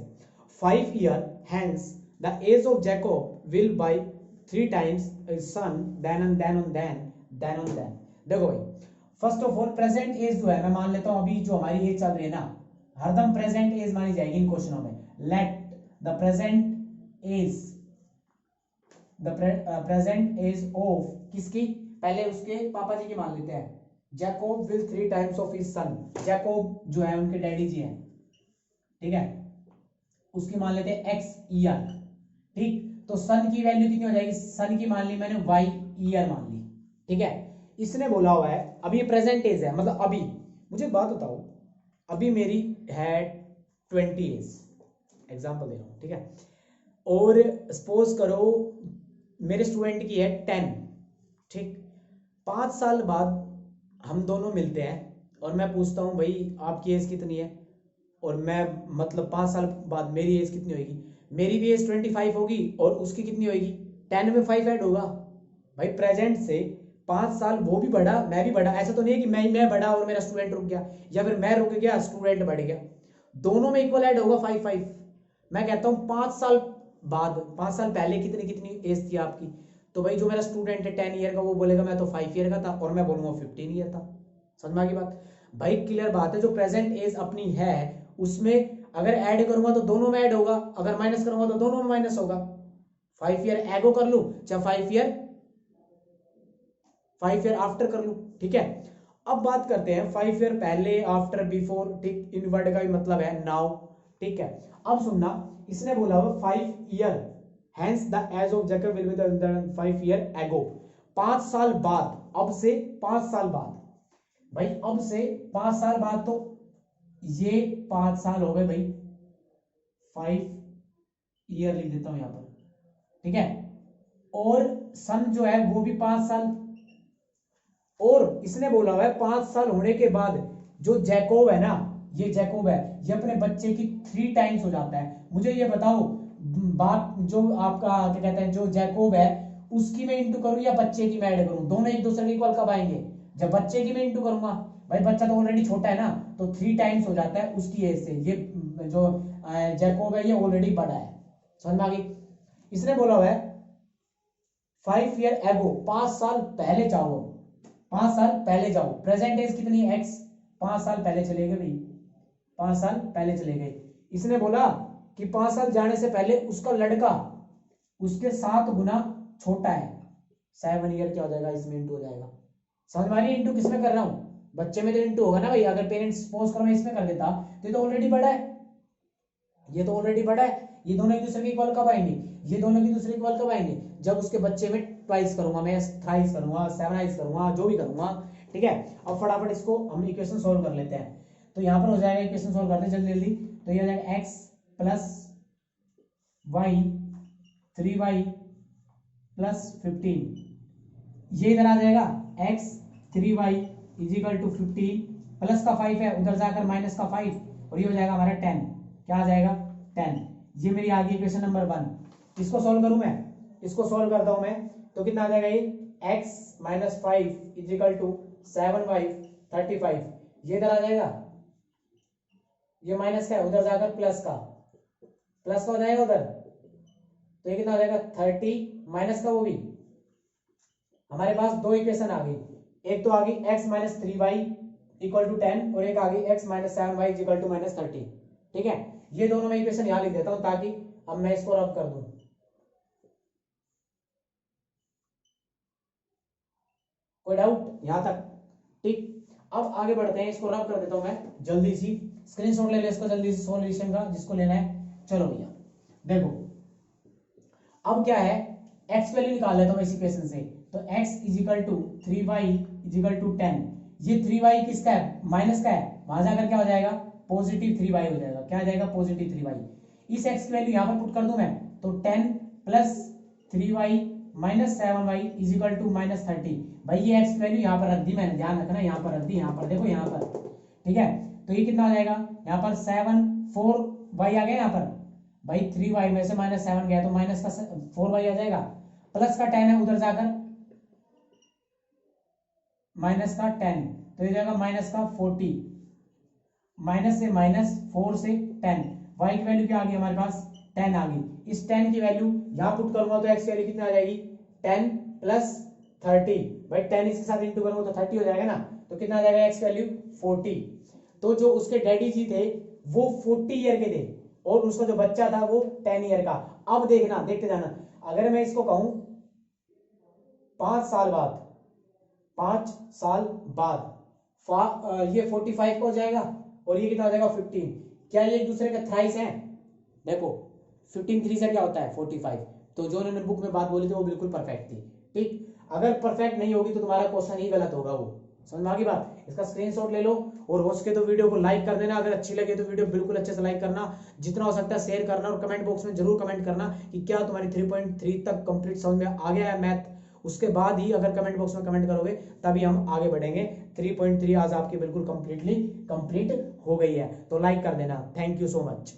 A: 5 year hence the age of Jacob will by 3 times his son then then on then. देखो भाई, first of all present age जो है, मैं मान लेता हूं अभी जो हमारी एज चल रही है ना, हरदम प्रेजेंट एज मानी जाएगी इन क्वेश्चनों में। Let the present age, the present age of किसकी, पहले उसके पापा जी की मान लेते हैं। Jacob will 3 times of his son, Jacob जो है उनके डैडी जी हैं, ठीक है, उसकी मान लेते हैं x ईयर, ठीक। तो सन की वैल्यू कितनी हो जाएगी, सन की मान ली मैंने y ईयर मान ली, ठीक है। इसने बोला हुआ है, अभी ये प्रेजेंट एज है, मतलब अभी, मुझे बात बताओ, अभी मेरी है 20 एज, एग्जाम्पल दे रहा हूं, ठीक है। और सपोज करो मेरे स्टूडेंट की है 10, ठीक। 5 साल बाद हम दोनों मिलते हैं और मैं पूछता हूं भाई आपकी एज कितनी है, और मैं मतलब 5 साल बाद मेरी एज कितनी होगी, मेरी भी एज 25 होगी और उसकी कितनी होगी, 10 में 5 ऐड होगा। भाई प्रेजेंट से 5 साल वो भी बढ़ा मैं भी बढ़ा, ऐसा तो नहीं है कि मैं बढ़ा और मेरा स्टूडेंट रुक गया, या फिर मैं रुक गया स्टूडेंट बढ़ गया, दोनों में इक्वल ऐड होगा 5-5। मैं कहता हूं 5 साल बाद, 5 साल पहले कितनी कितनी एज थी आपकी, तो भाई जो मेरा स्टूडेंट है 10 ईयर का वो बोलेगा मैं तो 5 ईयर का था, और मैं बोलूंगा 15 ईयर था। समझ में आ गई बात। भाई क्लियर बात है, जो प्रेजेंट एज अपनी है उसमें अगर ऐड करूंगा तो दोनों में ऐड होगा, अगर माइनस करूंगा तो दोनों में माइनस होगा। 5 ईयर एगो कर लूं चाहे 5 ईयर आफ्टर कर लूं, ठीक है। अब बात करते हैं 5 ईयर पहले, आफ्टर, बिफोर, ठीक। इन वर्ड का भी मतलब है नाउ, ठीक है। अब सुनना, इसने बोला हुआ 5 year, hence the age of Jacob will be the 5 year ago, 5 साल बाद, अब से 5 साल बाद, भाई अब से 5 साल बाद, तो ये 5 साल हो गए भाई, 5 ईयर लिख देता हूं यहां पर, ठीक है। और सन जो है वो भी 5 साल, और इसने बोला हुआ है 5 साल होने के बाद जो जैकोब है ना, ये जैकोब है, ये अपने बच्चे की 3 टाइम्स हो जाता है। मुझे ये बताओ, बाप जो आपका क्या कहते हैं जो जैकोब है उसकी मैं इंटू करूं या बच्चे की मैं ऐड करूं, दोनों एक दूसरे के इक्वल कब आएंगे, जब बच्चे की मैं इंटू करूंगा। भाई बच्चा तो ऑलरेडी छोटा है ना, तो 3 टाइम्स हो जाता है उसकी एज से, ये जो जैकोब है ये ऑलरेडी बड़ा है। समझ में आ गई। इसने बोला हुआ है 5 ईयर एगो, 5 साल पहले जाओ, 5 साल पहले जाओ। प्रेजेंट एज कितनी है, एक्स, 5 साल पहले चले गए भाई, 5 साल पहले चले गए। इसने बोला कि 5 साल जाने से पहले उसका लड़का उसके 7 गुना छोटा है, 7 ईयर क्या हो जाएगा, इसमें इंटू हो जाएगा। समझ में आ रही है, इंटू किसमें कर रहा हूं, बच्चे में तो इंटू होगा ना भाई। अगर पेरेंट्स सपोज करो मैं इसमें कर देता तो ये तो ऑलरेडी बड़ा है, ये तो ऑलरेडी बड़ा है। ये दोनों एक दूसरे के इक्वल कब आएंगे, ये दोनों एक दूसरे के इक्वल कब आएंगे, जब उसके बच्चे में ट्वाइस करूंगा मैं, थ्राइस करूंगा, सेवनाइज करूंगा, जो भी करूंगा, ठीक है। अब फटाफट इसको हम इक्वेशन सोल्व कर लेते हैं। तो यहां पर हो जाएगा, इक्वेशन सोल्व करते हैं जल्दी जल्दी। तो ये हो जाएगा x plus Y 3y plus 15, ये इधर आ जाएगा x 3y is equal to 15, plus का 5 है उधर जाकर माइनस का 5, और ये हो जाएगा हमारा 10, क्या आ जाएगा 10। ये मेरी आ गई इक्वेशन नंबर 1। इसको सॉल्व करूं मैं, इसको सॉल्व करता हूं मैं, तो कितना आ जाएगा ये x minus 5 is equal to 7y 35, ये इधर आ जाएगा, ये माइनस का है उधर जाकर प्लस का हो जाएगा उधर, तो ये कितना आ जाएगा 30 माइनस का, वो भी हमारे पास 2 इक्वेशन आ गई, एक तो आ गई x minus 3y equal to 10, और एक आ गई x minus 7y equal to minus 30, ठीक है। ये दोनों में इक्वेशन यहां लिख देता हूं ताकि अब मैं इसको रब कर दूं। कोई डाउट यहां तक, ठीक। अब आगे बढ़ते हैं, इसको रब कर देता हूं मैं जल्दी सी, स्क्रीनशॉट ले ले इसको जल्दी से सॉल्यूशन का जिसको लेना है। चलो भैया देखो, अब क्या है, x वैल्यू निकाल लेता हूं इस इक्वेशन से। तो x is equal to 3y is equal to 10, ये 3y किसका है, माइनस का है, वहां जाकर क्या हो जाएगा पॉजिटिव 3y हो जाएगा, क्या आ जाएगा पॉजिटिव 3y। इस x की वैल्यू यहां पर पुट कर दूं मैं, तो 10 plus 3y minus 7y is equal to minus 30। भाई ये x की वैल्यू यहां पर रख दी मैंने, ध्यान रखना, यहां पर रख दी, यहां पर देखो यहां पर, ठीक है। तो ये कितना आ जाएगा, यहां पर 7 4y आ गया, यहां पर भाई 3y में से माइनस 7 गया तो माइनस का 4y आ जाएगा, प्लस का 10 है उधर जाकर माइनस का 10, तो ये जाएगा माइनस का 40, माइनस से माइनस 4 से 10, y की वैल्यू क्या आ गई हमारे पास 10 आ गई। इस 10 की वैल्यू यहां पुट करूंगा तो x की वैल्यू कितना आ जाएगी 10 प्लस 30 भाई 10 इसके साथ इंटू करूंगा तो 30 हो जाएगा ना, तो कितना आ जाएगा एक्स वैल्यू 40। तो जो उसके डैडी जी थे वो 40 ईयर के थे और उसका जो बच्चा था वो 10 ईयर का। अब देखना, देखते जाना, अगर मैं इसको कहूं 5 साल बाद, 5 साल बाद ये 45 का हो जाएगा और ये कितना हो जाएगा 15। क्या ये एक दूसरे के थ्राइस हैं? देखो 15 3 से क्या होता है 45। तो जो उन्होंने बुक में बात बोली थी वो बिल्कुल परफेक्ट थी। ठीक, अगर परफेक्ट नहीं होगी तो तुम्हारा क्वेश्चन ही गलत होगा। वो समझ में आ गई बात? इसका स्क्रीनशॉट ले लो और हो सके तो वीडियो को लाइक कर देना। अगर अच्छी लगे तो वीडियो बिल्कुल अच्छे से लाइक करना, जितना हो सकता है शेयर करना और कमेंट बॉक्स में जरूर कमेंट करना कि क्या तुम्हारी 3.3 तक कंप्लीट समझ में आ गया है मैथ। उसके बाद ही अगर कमेंट बॉक्स में कमेंट करोगे तभी हम आगे बढ़ेंगे। 3.3 आज आपकी बिल्कुल कंप्लीट हो गई है, तो लाइक कर देना। Thank you so much.